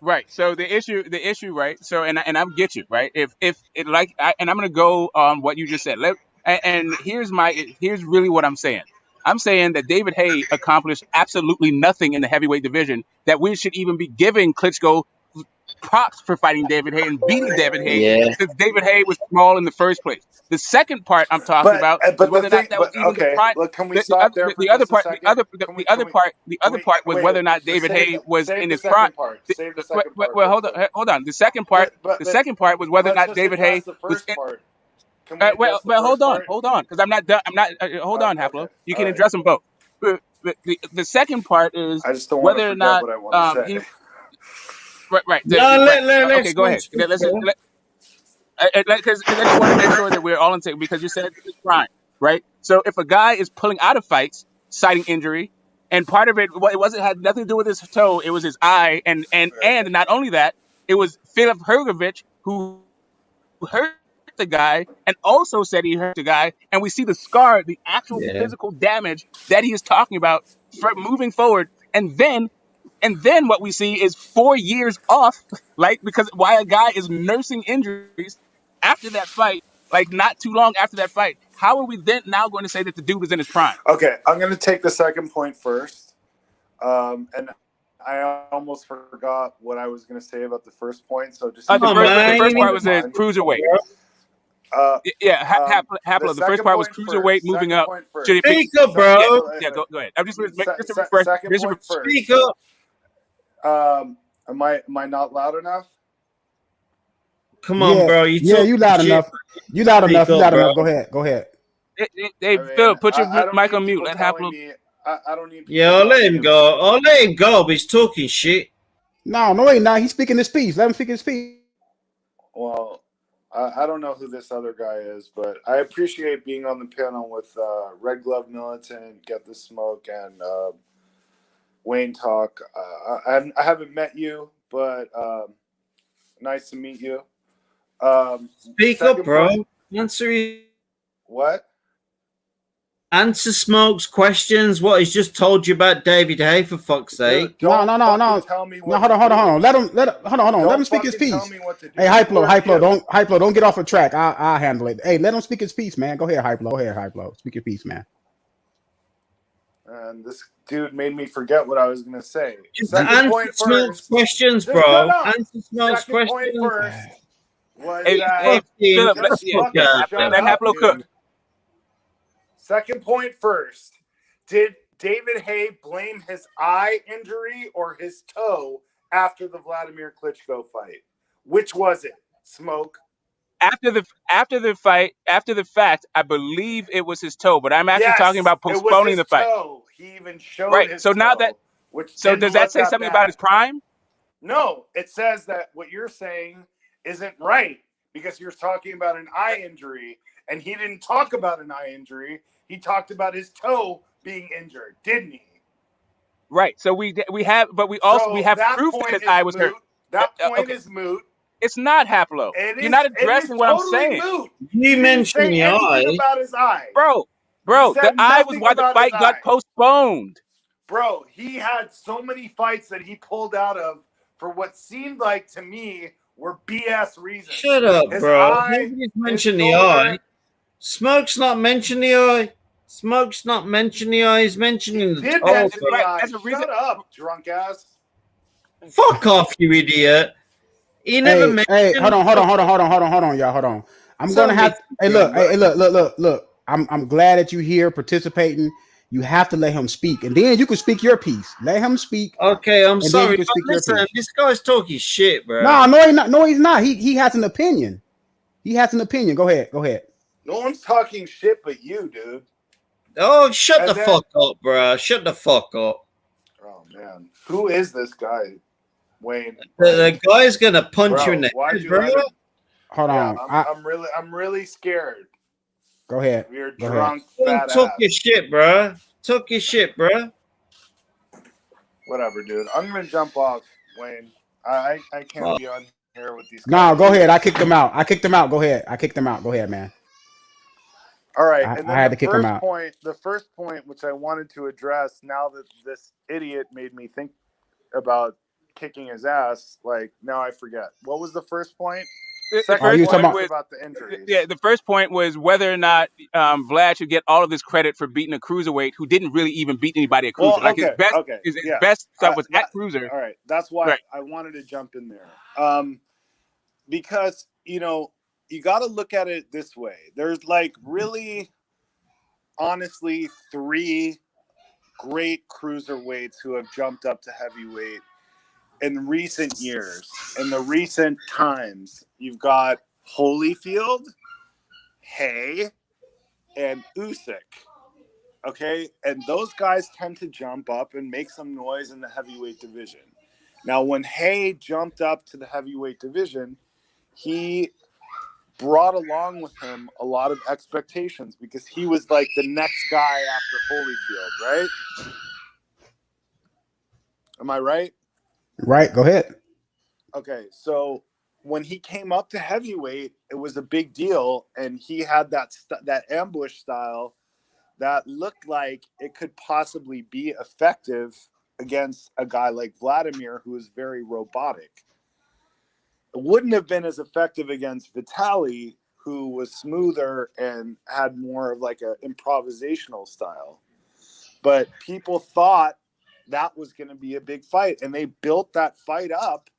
Right. So the issue, right? So and I get you, right? If it and I'm gonna go on what you just said. And here's really what I'm saying. I'm saying that David Haye accomplished absolutely nothing in the heavyweight division that we should even be giving Klitschko props for fighting David Haye and beating David Haye, Yeah. since David Haye was small in the first place. The second part I'm talking But about is but the whether or not thing, that was but even the okay, prime. look, can we The, stop there for the other just a part, second? Can we can we the can other we part was wait? whether or not Just David Haye was save in the his prime. second part. Save the second part Well, real hold on, quick. hold on. The second part, But the second part was whether or let's not just David address Haye the was first in. part. Can we address the Well, first part? hold on, because I'm not done. I'm not. Hold on, Okay, Haplo. You all can right. address them both. The second part is I just don't want to whether or forget not what I want to say. he right. No, Right. let Okay, go Smoke ahead. speak, bro. Because I just want to make sure that we're all in sync, because you said it's prime, right? So if a guy is pulling out of fights, citing injury, and part of it, well, it wasn't had nothing to do with his toe, it was his eye, and not only that, it was Filip Hrgovic who hurt the guy and also said he hurt the guy, and we see the scar, the actual Yeah. physical damage that he is talking about for moving forward, and then what we see is 4 years off, like, because why a guy is nursing injuries after that fight, like not too long after that fight. How are we then now going to say that the dude was in his prime? Okay, I'm going to take the second point first. And I almost forgot what I was going to say about the first point. So just if The you Oh could first man, the refresh you first my need need part to was a mind. cruiserweight. bro. Haplo. The first second part was point cruiserweight first. moving Second up. point first. Should it be? Speak up, bro. Go ahead. I'm just to refresh. Second point first. Speak up. Am I not loud enough? Come on, bro. You you loud shit. enough. You loud Speak enough. You up, loud bro. enough. Go ahead. Go ahead. Hey, I mean, Phil, put your I don't mic need on mute. people Let telling Haplo. me. I don't need. People Yeah, I'll let telling him me go. I'll let him go, but he's talking shit. No, he's not. He's speaking his piece. Let him speak his piece. Well, I don't know who this other guy is, but I appreciate being on the panel with Red Glove Militant, Get the Smoke, and Wayne Talk. I haven't met you, but nice to meet you. Speak up, bro. What? Answer Smoke's questions. What he's just told you about David Hay, for fuck's sake. Dude, don't No. tell me No, what hold on. to do. Hold on. Let him speak his fucking tell piece. me what to do. Hey, Hyplo, Who are you? don't get off a track. I'll handle it. Hey, let him speak his piece, man. Go ahead, Hyplo. Go ahead, Hyplo. Speak your piece, man. And this dude made me forget what I was gonna say. Just Second point answer Smoke's first. questions, Just bro. shut up. Answer Smoke's Second point questions. first was Hey, that Philip, just fucking shut let up, Haplo dude. cook. Second point first. Did David Hay blame his eye injury or his toe after the Vladimir Klitschko fight? Which was it? Smoke. After the fact, I believe it was his toe, but I'm actually talking about it was postponing his the fight. toe. He even showed Right. his So toe. now that So does that say something about his prime? No, it says that what you're saying isn't right because you're talking about an eye injury, and he didn't talk about an eye injury. He talked about his toe being injured, didn't he? Right. So we have proof that his eye was hurt. That point Okay. is moot. It's not, Haplo. You're not addressing what I'm saying. Moot. You mentioned the eye. About his eye. Bro, the eye was why the fight got postponed. Bro, he had so many fights that he pulled out of for what seemed like to me were BS reasons. Shut up, bro. Nobody's mentioned the eye. Smoke's not mentioned the eye. Smoke's not mentioned the eye. He's mentioning the toe. Shut up, drunk ass. Fuck off, you idiot. He never mentioned. Hey, hold on, y'all. Hold on. I'm gonna have. Hey, look. I'm glad that you're here participating. You have to let him speak, and then you can speak your piece. Let him speak. Okay, I'm sorry. But Listen, this guy's talking shit, bro. No, he's not. No, he's not. He has an opinion. He has an opinion. Go ahead. No one's talking shit but you, dude. Oh, shut the fuck up, bro. Shut the fuck up. Oh man, who is this guy, Wayne? The guy's gonna punch you in the head, bro. Hold on. I'm really scared. Go ahead. You're drunk, fat Talk ass. your shit, bro. Talk your shit, bro. Whatever, dude. I'm gonna jump off, Wayne. I can't be on here with these guys. No, go ahead. I kicked him out. Go ahead. I kicked him out. Go ahead, man. All right, and then I had to kick him out. The first point, which I wanted to address, now that this idiot made me think about kicking his ass, like now I forget. What was the first point? The first point was about the injuries. Yeah, the first point was whether or not Vlad should get all of this credit for beating a cruiserweight who didn't really even beat anybody at cruiser. His best stuff was at cruiser. All right, that's why I wanted to jump in there. Because you got to look at it this way. There's really, honestly, 3 great cruiserweights who have jumped up to heavyweight in recent years. In the recent times, you've got Holyfield, Hay, and Usyk. Okay, and those guys tend to jump up and make some noise in the heavyweight division. Now, when Hay jumped up to the heavyweight division, he brought along with him a lot of expectations because he was like the next guy after Holyfield, right? Am I right? Right, go ahead. Okay, so when he came up to heavyweight, it was a big deal, and he had that ambush style that looked like it could possibly be effective against a guy like Vladimir, who is very robotic. It wouldn't have been as effective against Vitaly, who was smoother and had more of like an improvisational style. But people thought that was going to be a big fight, and they built that fight up.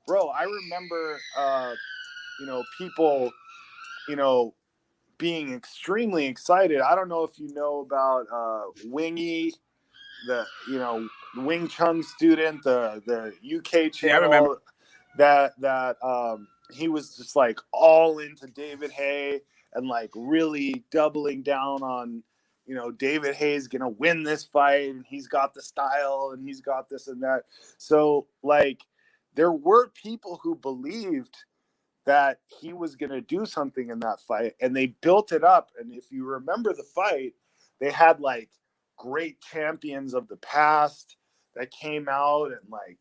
Bro, I remember, people you know, being extremely excited. I don't know if you know about Wingy, the Wing Chun student, the UK Yeah, I remember. channel, that he was just like all into David Hay and like really doubling down on, David Hay's gonna win this fight and he's got the style and he's got this and that. So like there were people who believed that he was going to do something in that fight, and they built it up. And if you remember the fight, they had like great champions of the past that came out and like,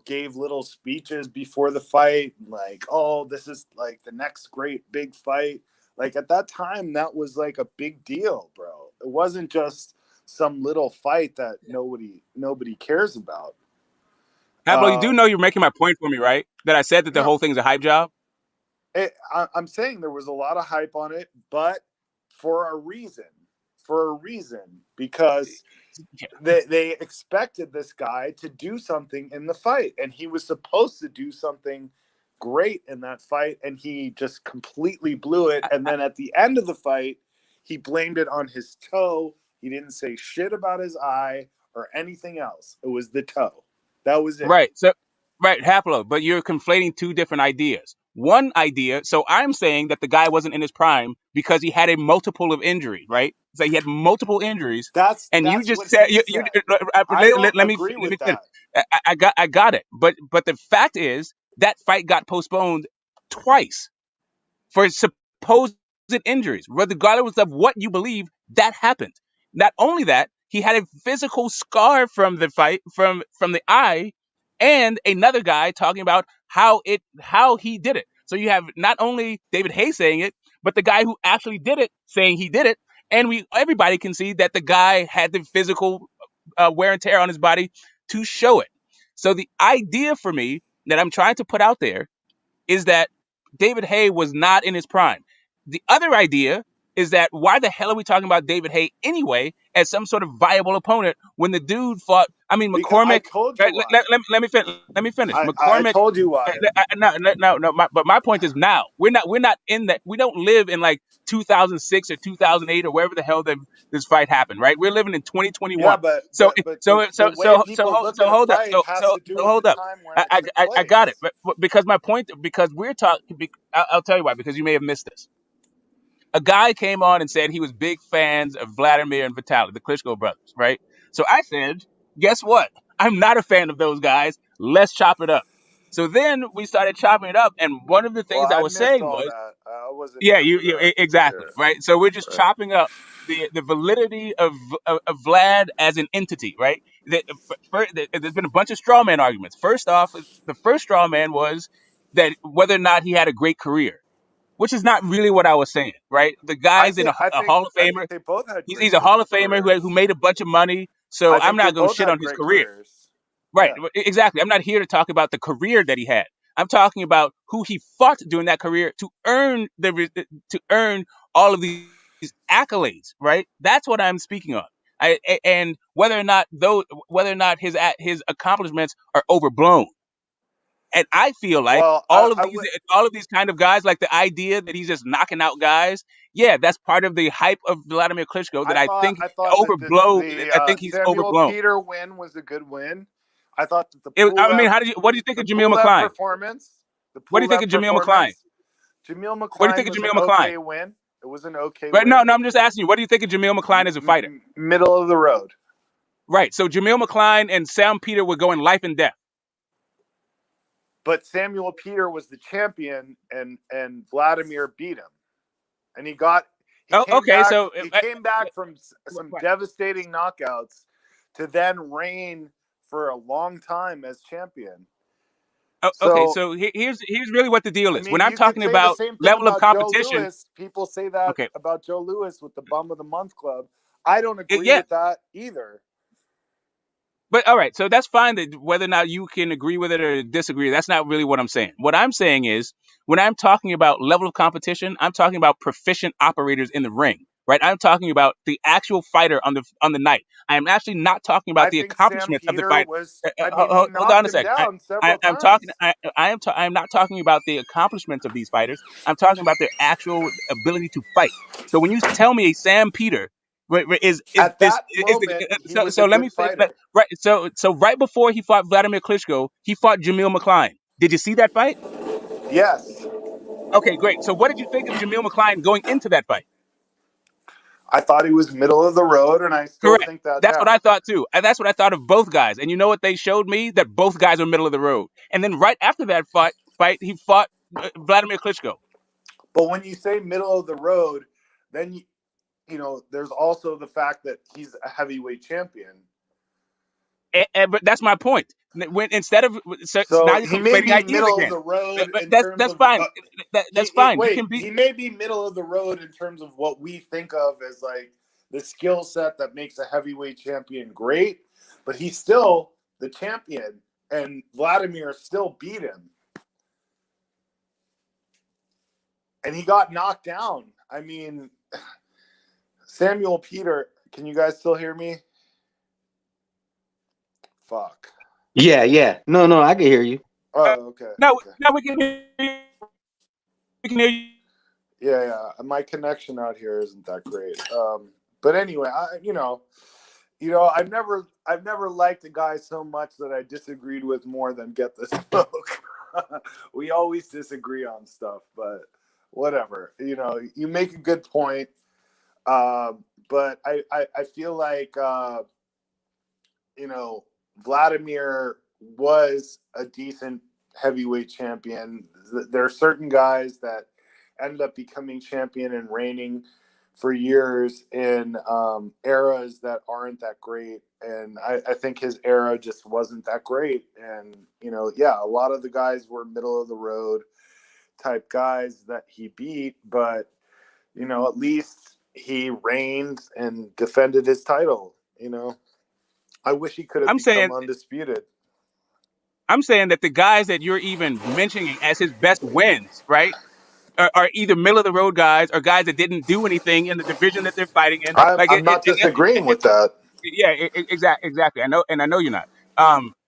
gave little speeches before the fight, like, oh, this is like the next great big fight. Like at that time, that was like a big deal, bro. It wasn't just some little fight that nobody cares about. Pablo, you do know you're making my point for me, right? That I said that the No, whole thing's a hype job. I'm saying there was a lot of hype on it, but for a reason. Because they expected this guy to do something in the fight, and he was supposed to do something great in that fight, and he just completely blew it. And then at the end of the fight, he blamed it on his toe. He didn't say shit about his eye or anything else. It was the toe. That was it. Right. So, right, Haplo, but you're conflating two different ideas. One idea, so I'm saying that the guy wasn't in his prime because he had a multiple of injuries, right? So he had multiple injuries, That's and you just what said he said. I let, don't let me agree let me with finish. that. I got it, but the fact is that fight got postponed twice for supposed injuries. Regardless of what you believe, that happened. Not only that, he had a physical scar from the fight, from the eye, and another guy talking about how he did it. So you have not only David Hayes saying it, but the guy who actually did it saying he did it, and everybody can see that the guy had the physical wear and tear on his body to show it. So the idea for me that I'm trying to put out there is that David Hay was not in his prime. The other idea is that why the hell are we talking about David Hay anyway as some sort of viable opponent when the dude fought? I mean, Because I McCormick. told you Right, why. let me finish. Let me finish. I McCormick. told you why. No. But my point is now we're not in that. We don't live in like 2006 or 2008 or wherever the hell this fight happened. Right? We're living in Yeah, 2021. but So the way people look at a hold up. fight has to do with the Hold up. time when it took I got it. place. But because my point, because we're talking, I'll tell you why. Because you may have missed this. A guy came on and said he was big fans of Vladimir and Vitaly, the Klitschko brothers, right? So I said, guess what? I'm not a fan of those guys. Let's chop it up. So then we started chopping it up, and one of the Well, things I I was missed saying all was, that. I wasn't yeah, here for that. exactly, Yeah, right? So we're just right. chopping up the validity of Vlad as an entity, right? There's been a bunch of straw man arguments. First off, the first straw man was that whether or not he had a great career, which is not really what I was saying, right? The guy's in a Hall of I Famer. think they both had He's great a Hall of Famer who careers. made a bunch of money. So I I'm think they not going to both shit had on his great career. careers. Right. Yeah. Exactly. I'm not here to talk about the career that he had. I'm talking about who he fought during that career to earn all of these accolades, right? That's what I'm speaking on. And whether or not his accomplishments are overblown. And I feel like Well, all of these kind of guys, like the idea that he's just knocking out guys, yeah, that's part of the hype of Vladimir Klitschko that I thought that I think he's Samuel overblown. Peter win was a good win. I thought that I mean, what do you think the of Jamil Pulev McCline? performance, What do you think of Jamil McCline? Jamil What do you McCline think of was an Jamil McCline? okay win. It was an okay Right? No, win. I'm just asking you. What do you think of Jamil McCline as a fighter? Middle of the road. Right. So Jamil McCline and Sam Peter were going life and death. But Samuel Peter was the champion, and Vladimir beat him, and he Oh, came okay. back. So He came back from some right. devastating knockouts to then reign for a long time as champion. Okay. So So here's really what the deal I is. When mean, I'm you could talking say the about same thing level of about Joe competition, Louis. People say that okay. about Joe Louis with the Bum of the Month Club. I don't agree Yeah. with that either. But all right, so that's fine that whether or not you can agree with it or disagree, that's not really what I'm saying. What I'm saying is when I'm talking about level of competition, I'm talking about proficient operators in the ring. right? I'm talking about the actual fighter on the night. I am actually not talking about I the think Sam accomplishments of the Peter fight. was. I mean, he Hold on knocked a him second. down several I'm talking. times. I am not talking about the accomplishments of these fighters. I'm talking about their actual ability to fight. So when you tell me Sam Peter At that is moment, he so was a so let me good say fighter. right. So right before he fought Vladimir Klitschko, he fought Jamil McCline. Did you see that fight? Yes, Okay, great. So what did you think of Jamil McCline going into that fight? I thought he was middle of the road, and I still Correct. think that That's what now. I thought too. And that's what I thought of both guys. And you know what they showed me? That both guys are middle of the road. And then right after that fight he fought Vladimir Klitschko. But when you say middle of the road, then you know there's also the fact that he's a heavyweight champion. But that's my point. When instead of so now So you're he may conflating be ideas middle of again. the road But in terms that's of. fine. That's fine. You can Wait, be. he may be middle of the road in terms of what we think of as like the skill set that makes a heavyweight champion great, but he's still the champion, and Vladimir still beat him. And he got knocked down. I mean, Samuel Peter, can you guys still hear me? Fuck. Yeah. No, I can hear you. Oh, okay. No, Okay. no, we can hear you. We can hear you. Yeah. My connection out here isn't that great. But anyway, I've never liked a guy so much that I disagreed with more than Get the Smoke. We always disagree on stuff, but whatever. You make a good point. But I feel like Vladimir was a decent heavyweight champion. There are certain guys that ended up becoming champion and reigning for years in eras that aren't that great. And I think his era just wasn't that great. And, a lot of the guys were middle of the road type guys that he beat. But, at least he reigned and defended his title, I wish he could have I'm saying become undisputed. that the guys that you're even mentioning as his best wins, right, are either middle of the road guys or guys that didn't do anything in the division that they're fighting in. Like I'm not disagreeing with that. yeah, exactly. I know, and I know you're not.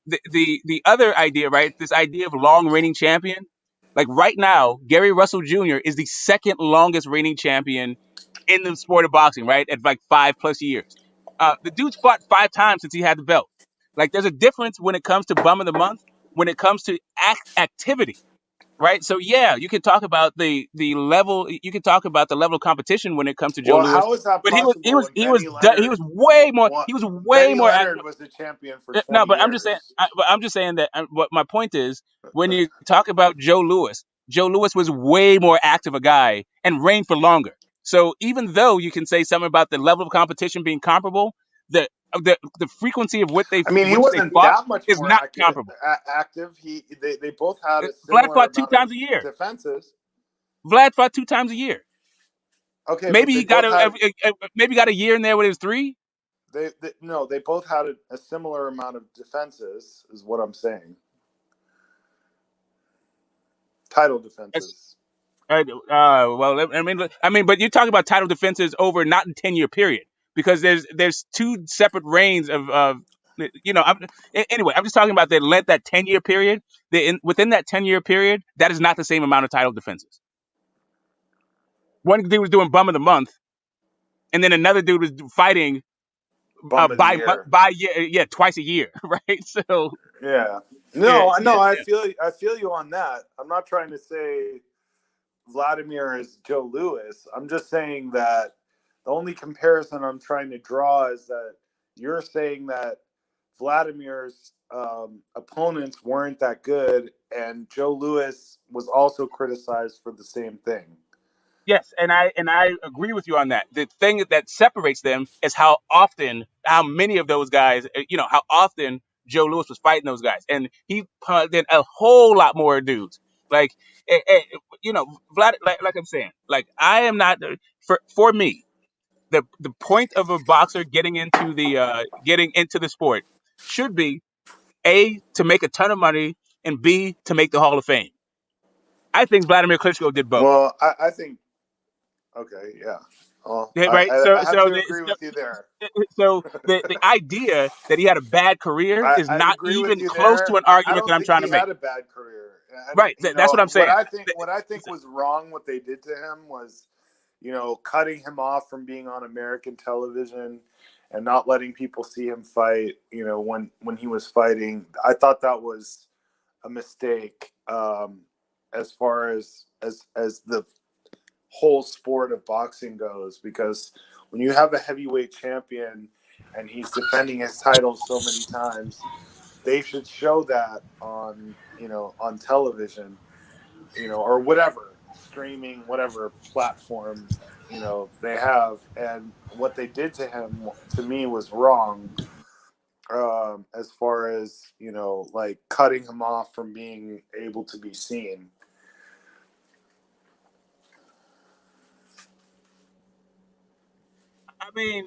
The other idea, right? This idea of long reigning champion. Like right now, Gary Russell Jr. is the second longest reigning champion in the sport of boxing, right? At like 5+ years. The dude's fought 5 times since he had the belt. Like there's a difference when it comes to bum of the month, when it comes to activity, right? So yeah, you can talk about the level. You can talk about the level of competition when it comes to Joe Well, Louis, how is that but possible when he was way more. He was way Benny more. Leonard was the champion for No, 20 but I'm just saying. years? But I'm just saying that. What my point is, when you talk about Joe Louis was way more active a guy and reigned for longer. So even though you can say something about the level of competition being comparable, the frequency of I mean, he which they wasn't fought that much is more not comparable. active. They both had a Vlad similar fought two amount of times a year. defenses. Vlad fought 2 times a year. Okay, but Maybe they he got both had maybe got a year in there with his 3. they both had a similar amount of defenses, is what I'm saying. Title defenses. Well, but you're talking about title defenses over not in 10-year period because there's 2 separate reigns of anyway, I'm just talking about that 10-year period. Within that 10-year period, that is not the same amount of title defenses. One dude was doing bum of the month, and then another dude was fighting Bum of the year. by year, yeah, twice a year, right? So Yeah. yeah, No, yeah, I yeah. feel you on that. I'm not trying to say Vladimir is Joe Louis. I'm just saying that the only comparison I'm trying to draw is that you're saying that Vladimir's opponents weren't that good, and Joe Louis was also criticized for the same thing. Yes, and I agree with you on that. The thing that separates them is how many of those guys, how often Joe Louis was fighting those guys, and he punched in a whole lot more dudes. Like, Vlad, like I'm saying, like I am not for me. The point of a boxer getting into the sport should be A, to make a ton of money, and B, to make the Hall of Fame. I think Vladimir Klitschko did both. Well, I think Okay, yeah. Well, right? I have to agree with you there. So the idea that he had a bad career is I'd not agree with even you close there. to an I argument that don't I'm think trying he to make. had a bad career. And Right. That's what I'm saying. what I think was wrong, what they did to him was, cutting him off from being on American television and not letting people see him fight, when he was fighting. I thought that was a mistake, as far as the whole sport of boxing goes, because when you have a heavyweight champion and he's defending his title so many times, they should show that on television, or whatever streaming, whatever platform they have. And what they did to him, to me, was wrong, as far as like cutting him off from being able to be seen. I mean,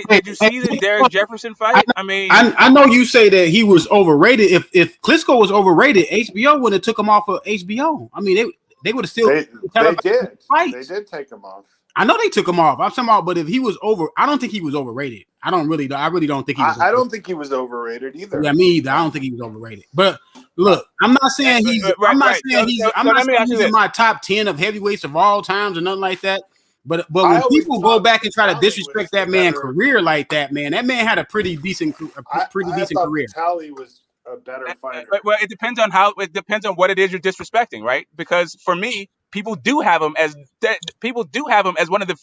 Hey, did you hey, see the Derek Jefferson fight? I mean, I know you say that he was overrated. If Klitschko was overrated, HBO would have took him off of HBO. I mean, they would have still They televised did. fights. They did take him off. I know they took him off. I'm talking about, but if he was I don't think he was overrated. I really don't think he was. I don't think he was overrated either. Yeah, me either. I don't think he was overrated. But look, I'm not saying he's. right, I'm not right. saying he's. So I'm not let me saying ask you he's in this. my top 10 of heavyweights of all times or nothing like that. But I when always people go thought back and try to Vitali disrespect was that the man's better- career like that, man, that man had a pretty decent I thought career. Vitali was a better fighter. Well, it depends on what it is you're disrespecting, right? Because for me, people do have him as one of the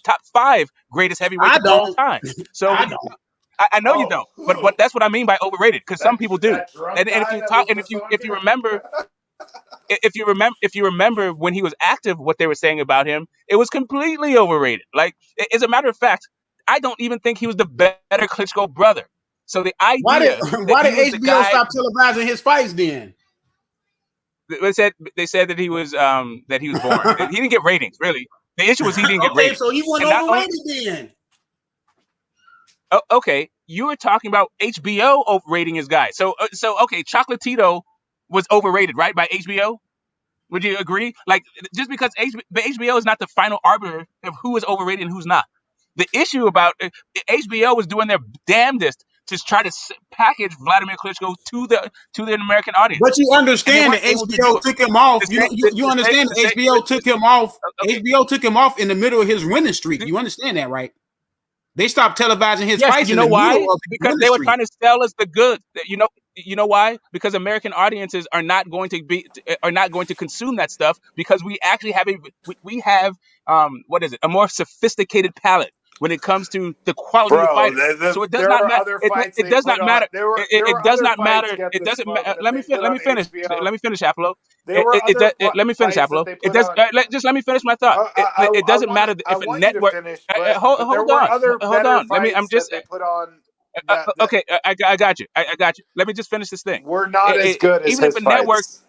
top 5 greatest heavyweights I of all don't. time. So I don't. I know you don't, but that's what I mean by overrated. Because some people do. That drunk And if guy you that talk, was and if you remember, if you remember when he was active, what they were saying about him, it was completely overrated. Like, as a matter of fact, I don't even think he was the better Klitschko brother. So the Why did idea that he was the HBO guy, stop televising his fights then? they said that he was boring. He didn't get ratings, really. The issue was he didn't get Okay, ratings. so he wasn't And not only, overrated then. okay, you were talking about HBO overrating his guy. So okay, Chocolatito was overrated, right, by HBO? Would you agree? Like, just because HBO is not the final arbiter of who is overrated and who's not. The issue about HBO was doing their damnedest to try to package Vladimir Klitschko to the American audience. But you understand that able to do HBO it. took him off. The same- You understand that HBO took him off. Okay. HBO took him off in the middle of his winning streak. You understand that, right? They stopped televising his Yes, fights you in know the why? middle of his Because winning they were streak. trying to sell us the goods. You know why? Because American audiences are not going to consume that stuff, because we actually have we have what is it? A more sophisticated palate when it comes to the quality of Bro, fighters. So it does there not were matter. other It, fights it they does put not on. matter. There were It does other not fights, matter. get It this doesn't. smoke, that Let they me put let on me finish. HBO. Let me finish, Apollo. There were other Let me finish, fights that Apollo. they It put does. on. Just let me finish my thought. It doesn't matter I if a want you to network. finish, Hold but there were on. other Hold better on. Let me. I'm fights that just. they put on that Okay, I got you. I got you. Let me just finish this thing. were not as good as Even if his a network, fights.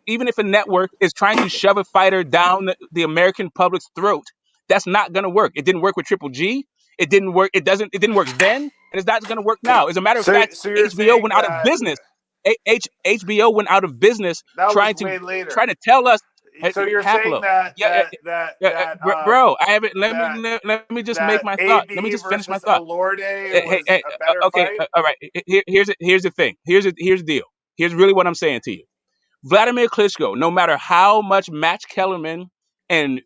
even if a network is trying to shove a fighter down the American public's throat, that's not going to work. It didn't work with Triple G. It didn't work. It didn't work then, and it's not going to work now. As a matter of fact, So you're HBO saying went out of that business. HBO went out of business that was trying way later. to tell us. So you're saying Haplo. Bro, I haven't. Let me just make that my thought. Let me AB just finish my versus thought. Alorde was a better Okay, fight? all right. Here's the thing. Here's the deal. Here's really what I'm saying to you. Vladimir Klitschko, no matter how much Max Kellerman and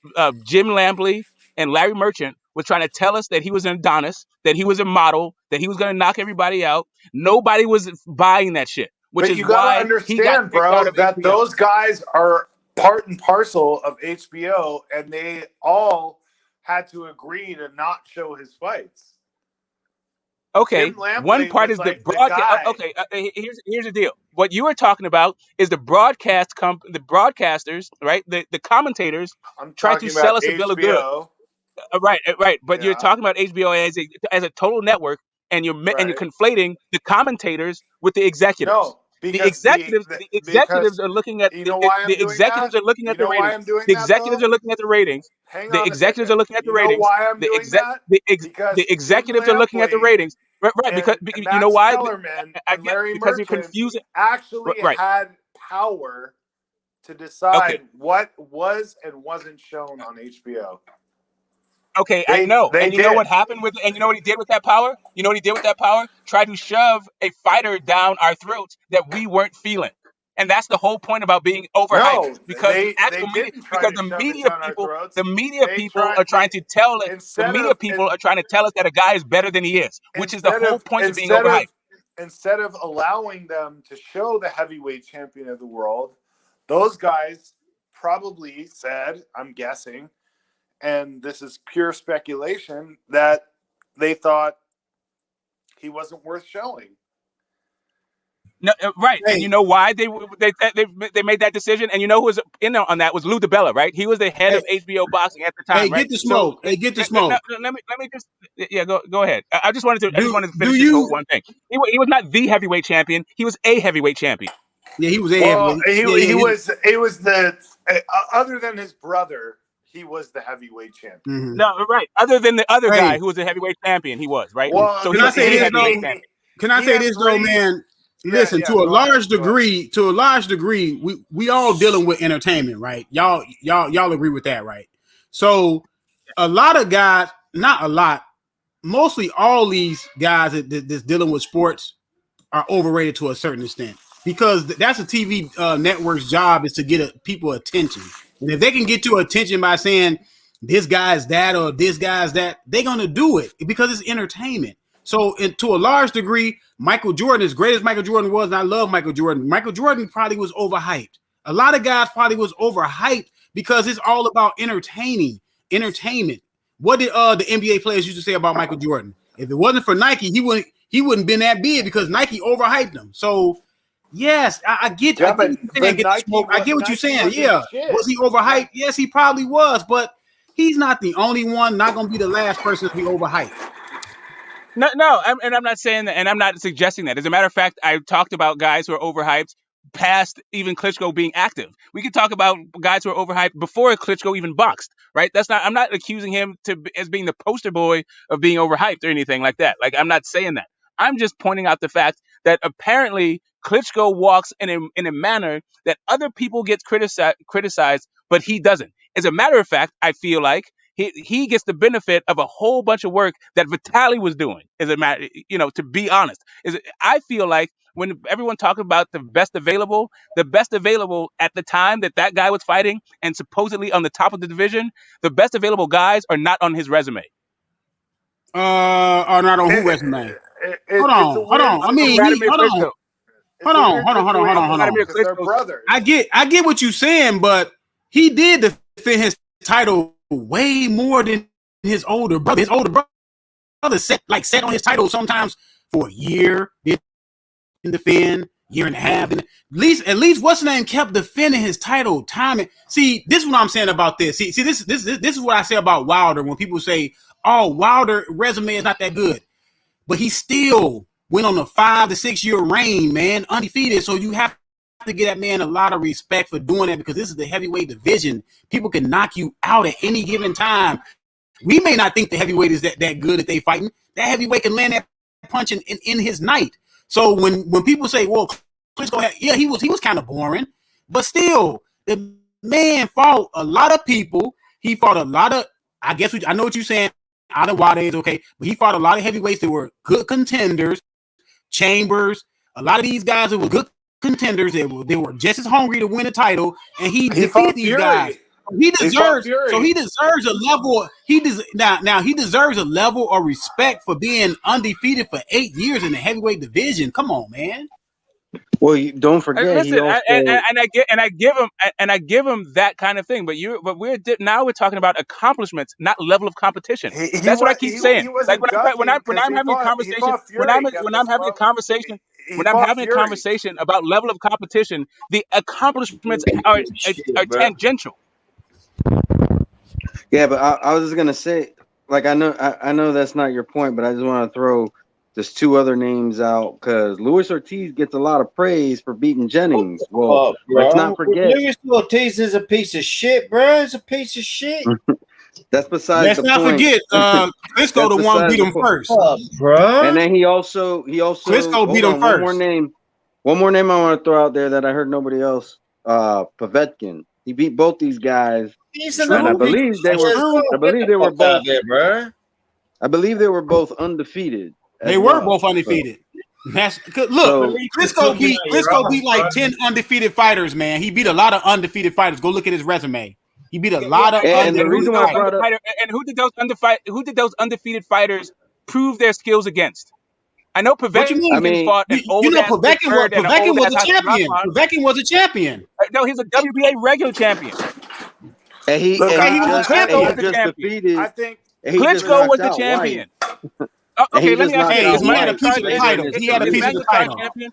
Jim Lampley and Larry Merchant was trying to tell us that he was an Adonis, that he was a model, that he was going to knock everybody out, nobody was buying that shit. Which But is you got to why he got understand, kicked out bro, of that HBO. those guys are part and parcel of HBO, and they all had to agree to not show his fights. Okay, Jim Lampley one part was is like the the broadcast. guy. Okay, here's the deal. What you are talking about is the the broadcasters, right? The commentators I'm try to talking sell about us a bill of goods. HBO. Right. But you're Yeah, talking about HBO as a total network, and you're right. conflating the commentators with the executives. No, because The executives are looking at you know why I'm the doing executives that? are looking You at the know why ratings. I'm doing The that, executives though? are looking at the ratings. Hang The on a executives second. are looking at the You know ratings. why I'm doing that? Because The Jim executives are looking at the Lampley ratings. Right. Because and you know Max why? Kellerman I and get Larry because you're Merchant confusing. actually Right. had power to decide what was and wasn't shown on HBO. Okay, I know. They And you know did. what happened with and you know what he did with that power? You know what he did with that power? Tried to shove a fighter down our throats that we weren't feeling. And that's the whole point about being overhyped. No, Because the they actual media, didn't try because to shove it down our throats. the media They people tried are trying to tell it, the instead media of people are trying to tell us that a guy is better than he is, which is the whole point of being overhyped. instead of allowing them to show the heavyweight champion of the world, those guys probably said, I'm guessing, and this is pure speculation, that they thought he wasn't worth showing. No, right, Hey. and you know why they made that decision, and you know who was in on that was Lou DiBella, right? He was the head of HBO boxing at the time, Hey, right? get the smoke. Hey, get the smoke. Let me just go ahead. I just wanted to finish Do this whole you? one thing. He was not the heavyweight champion. He was a heavyweight champion. Yeah, he was a Well, heavyweight. Yeah, he was the other than his brother, he was the heavyweight champion. Mm-hmm. No, right. Other than the other guy who was a heavyweight champion, he was right. Well, so can he I was say the this heavyweight though? champion. Can I say this though, man? Listen, to a large degree, we all dealing with entertainment, right? Y'all agree with that, right? So a lot of guys, not a lot, mostly all these guys that's dealing with sports are overrated to a certain extent because that's a TV network's job is to get people attention. And if they can get your attention by saying this guy's that or this guy's that, they're going to do it because it's entertainment. So to a large degree, Michael Jordan, as great as Michael Jordan was, and I love Michael Jordan probably was overhyped. A lot of guys probably was overhyped because it's all about entertainment. What did the NBA players used to say about Michael Jordan? If it wasn't for Nike, he wouldn't been that big because Nike overhyped him. So yes, I get what you're saying. I get what you're saying. Yeah, was he overhyped? Yes, he probably was, but he's not the only one. Not going to be the last person to be overhyped. No, I'm not saying that, and I'm not suggesting that. As a matter of fact, I talked about guys who are overhyped past even Klitschko being active. We could talk about guys who are overhyped before Klitschko even boxed, right? I'm not accusing him as being the poster boy of being overhyped or anything like that. Like, I'm not saying that. I'm just pointing out the fact that apparently Klitschko walks in a manner that other people get criticized, but he doesn't. As a matter of fact, I feel like he gets the benefit of a whole bunch of work that Vitaly was doing. As a matter, to be honest, I feel like when everyone talks about the best available at the time that guy was fighting and supposedly on the top of the division, the best available guys are not on his resume. Are not on who resume? Hold on. I mean, hold on. Because they're brothers. I get what you're saying, but he did defend his title way more than his older brother. His older brother sat on his title sometimes for a year, didn't defend, year and a half. And at least what's his name kept defending his title time. See, this is what I'm saying about this. See, this is what I say about Wilder when people say, "Oh, Wilder resume is not that good," but he still went on a 5 to 6 year reign, man, undefeated. So you have to give that man a lot of respect for doing that because this is the heavyweight division. People can knock you out at any given time. We may not think the heavyweight is that good that they fighting. That heavyweight can land that punch in his night. So when people say, well, Klitschko, yeah, he was kind of boring, but still, the man fought a lot of people. He fought a lot of, I know what you're saying. Out of Wilder is okay, but he fought a lot of heavyweights that were good contenders. Chambers, a lot of these guys that were good contenders. They were just as hungry to win a title, and he defeated these guys. He deserves a level. He deserves a level of respect for being undefeated for 8 years in the heavyweight division. Come on, man. Well, you don't forget. Listen, I give him that kind of thing. But now we're talking about accomplishments, not level of competition. That's what I keep saying. Like when I'm having a conversation about level of competition, the accomplishments are tangential. Yeah, but I was just gonna say, like, I know that's not your point, but I just want to throw just two other names out because Luis Ortiz gets a lot of praise for beating Jennings. Well, let's not forget. Luis Ortiz is a piece of shit, bro. It's a piece of shit. That's besides the point. Let's not forget, Klitschko the one beat him first, bro. And then he also Klitschko beat him first. One more name I want to throw out there that I heard nobody else Povetkin. He beat both these guys, He's and I an believe they were. I Get believe the they were fuck out both. there, bro. I believe they were both undefeated. They As were well. both undefeated. Look, So Klitschko beat like 10 undefeated fighters, man. He beat a lot of undefeated fighters. Go look at his resume. He beat a lot of and the undefeated reason why I fighters. brought up And who did those undefeated fighters prove their skills against? I know What you Povetkin I mean? mean, fought an You old know, ass Big Bird and an Povetkin old was ass a Hassan champion. Rahman. Povetkin was a champion. No, he's a WBA regular champion. and he Look, and Okay, he he was a just and Klitschko he was champion. the just champion. defeated I think and he just Klitschko was knocked the out White. champion. And Okay, he let just me ask knocked you Hey, this: out Is he had a White Manuel piece Charr of the later in title. his is, He had a is piece of career. the Manuel Charr title. champion?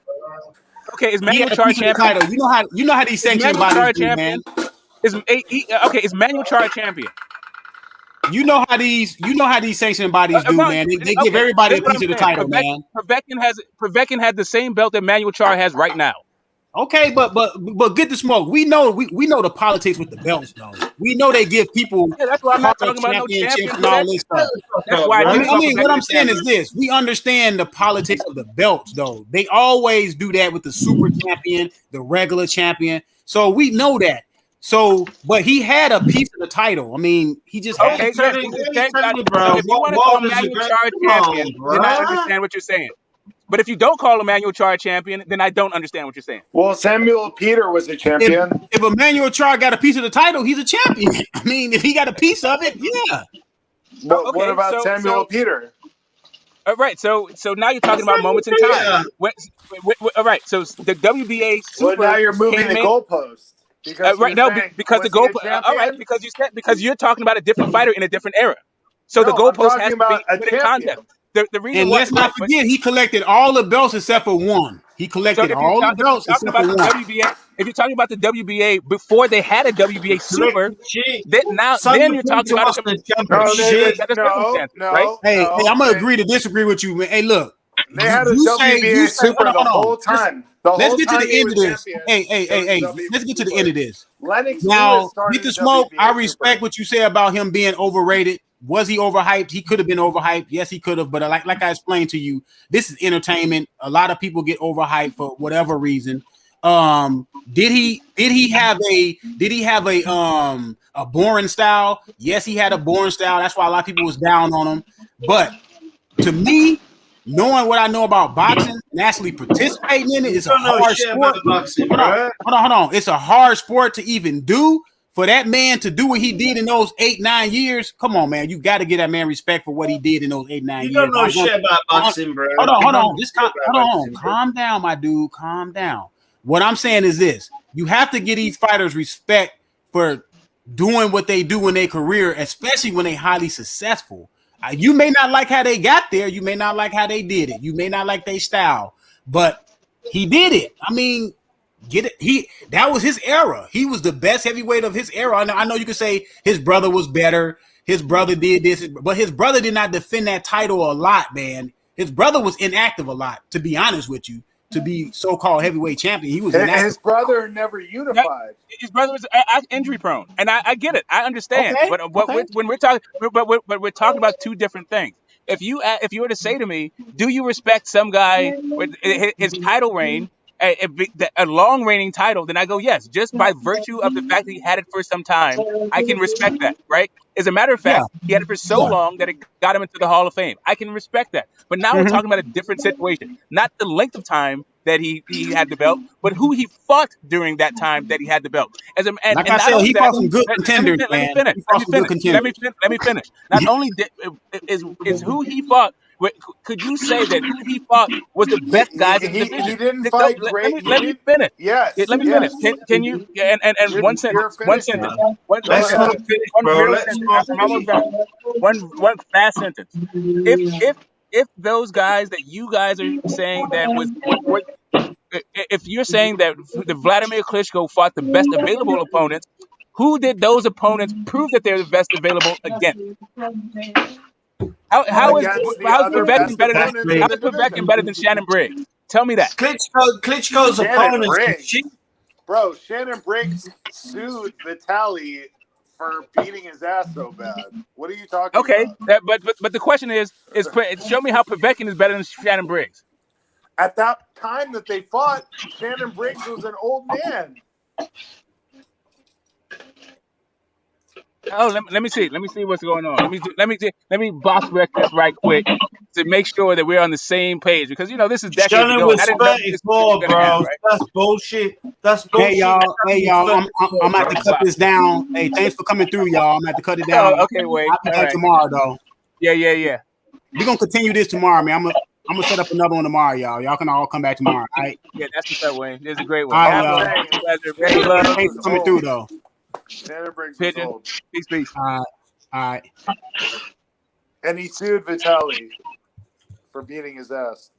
Okay, is He Manuel had a Charr piece of the champion? title. You know how these Is sanctioning Manuel bodies Charr do, man. champion? Okay, is Manuel Charr champion? You know how these sanctioning bodies do, No, man. They give okay, everybody this a is what piece I'm of the saying. title, man. Povetkin had the same belt that Manuel Charr has right now. Okay, but get the smoke. We know the politics with the belts, though. We know they give people Yeah, that's why I'm not card talking about no championships champion and all Povetkin. this stuff. That's why I didn't call What Povetkin I'm a saying champion. is this: we understand the politics of the belts, though. They always do that with the super champion, the regular champion. So we know that. So, but he had a piece of the title. I mean, he just had Okay, it. yes, he's the same guy. So if you want to call Manuel Charr champion, then I understand what you're saying. But if you don't call Emmanuel Charr champion, then I don't understand what you're saying. Well, Samuel Peter was a champion. If Emmanuel Charr got a piece of the title, he's a champion. I mean, if he got a piece of it, yeah. But Okay, what about Samuel Peter? All right, so now you're talking about moments in time. All right, so the WBA Super Well, now you're moving the came in. goalpost. Because Right now, because the goal. All right, champion? because you're talking about a different fighter in a different era. So the No, I'm goalpost has talking to be about a put in champion. context. The reason And why, let's not forget, he collected all the belts except for one. He so collected if you're all the belts talking except for about the one. WBA, if you're talking about the WBA before they had a WBA Super, then you're talking about No, set of circumstances, right? Hey, I'm gonna agree to disagree with you, man. Hey, look, They had a you WBA say, Super the whole time. The Let's whole get to time the he end of was this. champion, Hey, it was let's get to the WBA end of this. Lennox Now, Lewis started get the the smoke. WBA I respect Super. what you say about him being overrated. Was he overhyped? He could have been overhyped. Yes, he could have. But like I explained to you, this is entertainment. A lot of people get overhyped for whatever reason. Did he have a boring style? Yes, he had a boring style. That's why a lot of people was down on him. But to me, knowing what I know about boxing and actually participating in it is a hard sport. Hold on. It's a hard sport to even do. For that man to do what he did in those 8-9 years, come on, man. You got to give that man respect for what he did in those 8-9 years. You don't know shit about boxing, bro. Hold on. Hold on. Calm down, my dude. Calm down. What I'm saying is this. You have to give these fighters respect for doing what they do in their career, especially when they're highly successful. You may not like how they got there. You may not like how they did it. You may not like their style, but he did it. I mean, get it. That was his era. He was the best heavyweight of his era. I know you could say his brother was better. His brother did this, but his brother did not defend that title a lot, man. His brother was inactive a lot, to be honest with you. To be so-called heavyweight champion, he was inactive. His brother never unified. His brother was injury prone, and I get it. I understand. Okay, But when we're talking, but we're talking about two different things. If you were to say to me, do you respect some guy with his title reign, a long reigning title, then I go yes, just by virtue of the fact that he had it for some time, I can respect that, right? As a matter of fact, he had it for so long that it got him into the Hall of Fame. I can respect that. But now we're talking about a different situation, not the length of time that he had the belt, but who he fought during that time that he had the belt. Like I said, he fought some good contenders, man. Let me finish. Not only is who he fought. Could you say that who he fought was the best guys in the division? He didn't fight great. Let me finish. Yes. Let me finish. Can you? And one sentence. One sentence. One fast sentence. If those guys that you guys are saying that were if you're saying that the Vladimir Klitschko fought the best available opponents, who did those opponents prove that they're the best available against? How is Povetkin better than Shannon Briggs? Tell me that. Klitschko's opponents. Bro, Shannon Briggs sued Vitaly for beating his ass so bad. What are you talking about? But the question is show me how Povetkin is better than Shannon Briggs. At that time that they fought, Shannon Briggs was an old man. Oh, let me see. Let me see what's going on. Let me box rec this right quick to make sure that we're on the same page because this is decades Shannon ago, and was I didn't know this was 34, gonna happen. bro. Right? That's bullshit. That's Hey bullshit. y'all, Shannon was I'm 34, gonna have to bro. cut this down. Hey, thanks for coming through, y'all. I'm gonna have to cut it Oh, down. okay, Wade. I'll be All back right. tomorrow though. Yeah. We're gonna continue this tomorrow, man. I'm gonna set up another one tomorrow, y'all. Y'all can all come back tomorrow. All right. Yeah, that's what's up, Wayne. This is a great one. All right, All y'all. the Always same. a pleasure, man. Hey, Shannon hey, brings thanks us for coming through home. though. Shannon brings us Pigeon. home. Peace. All right. And he sued Vitaly for beating his ass.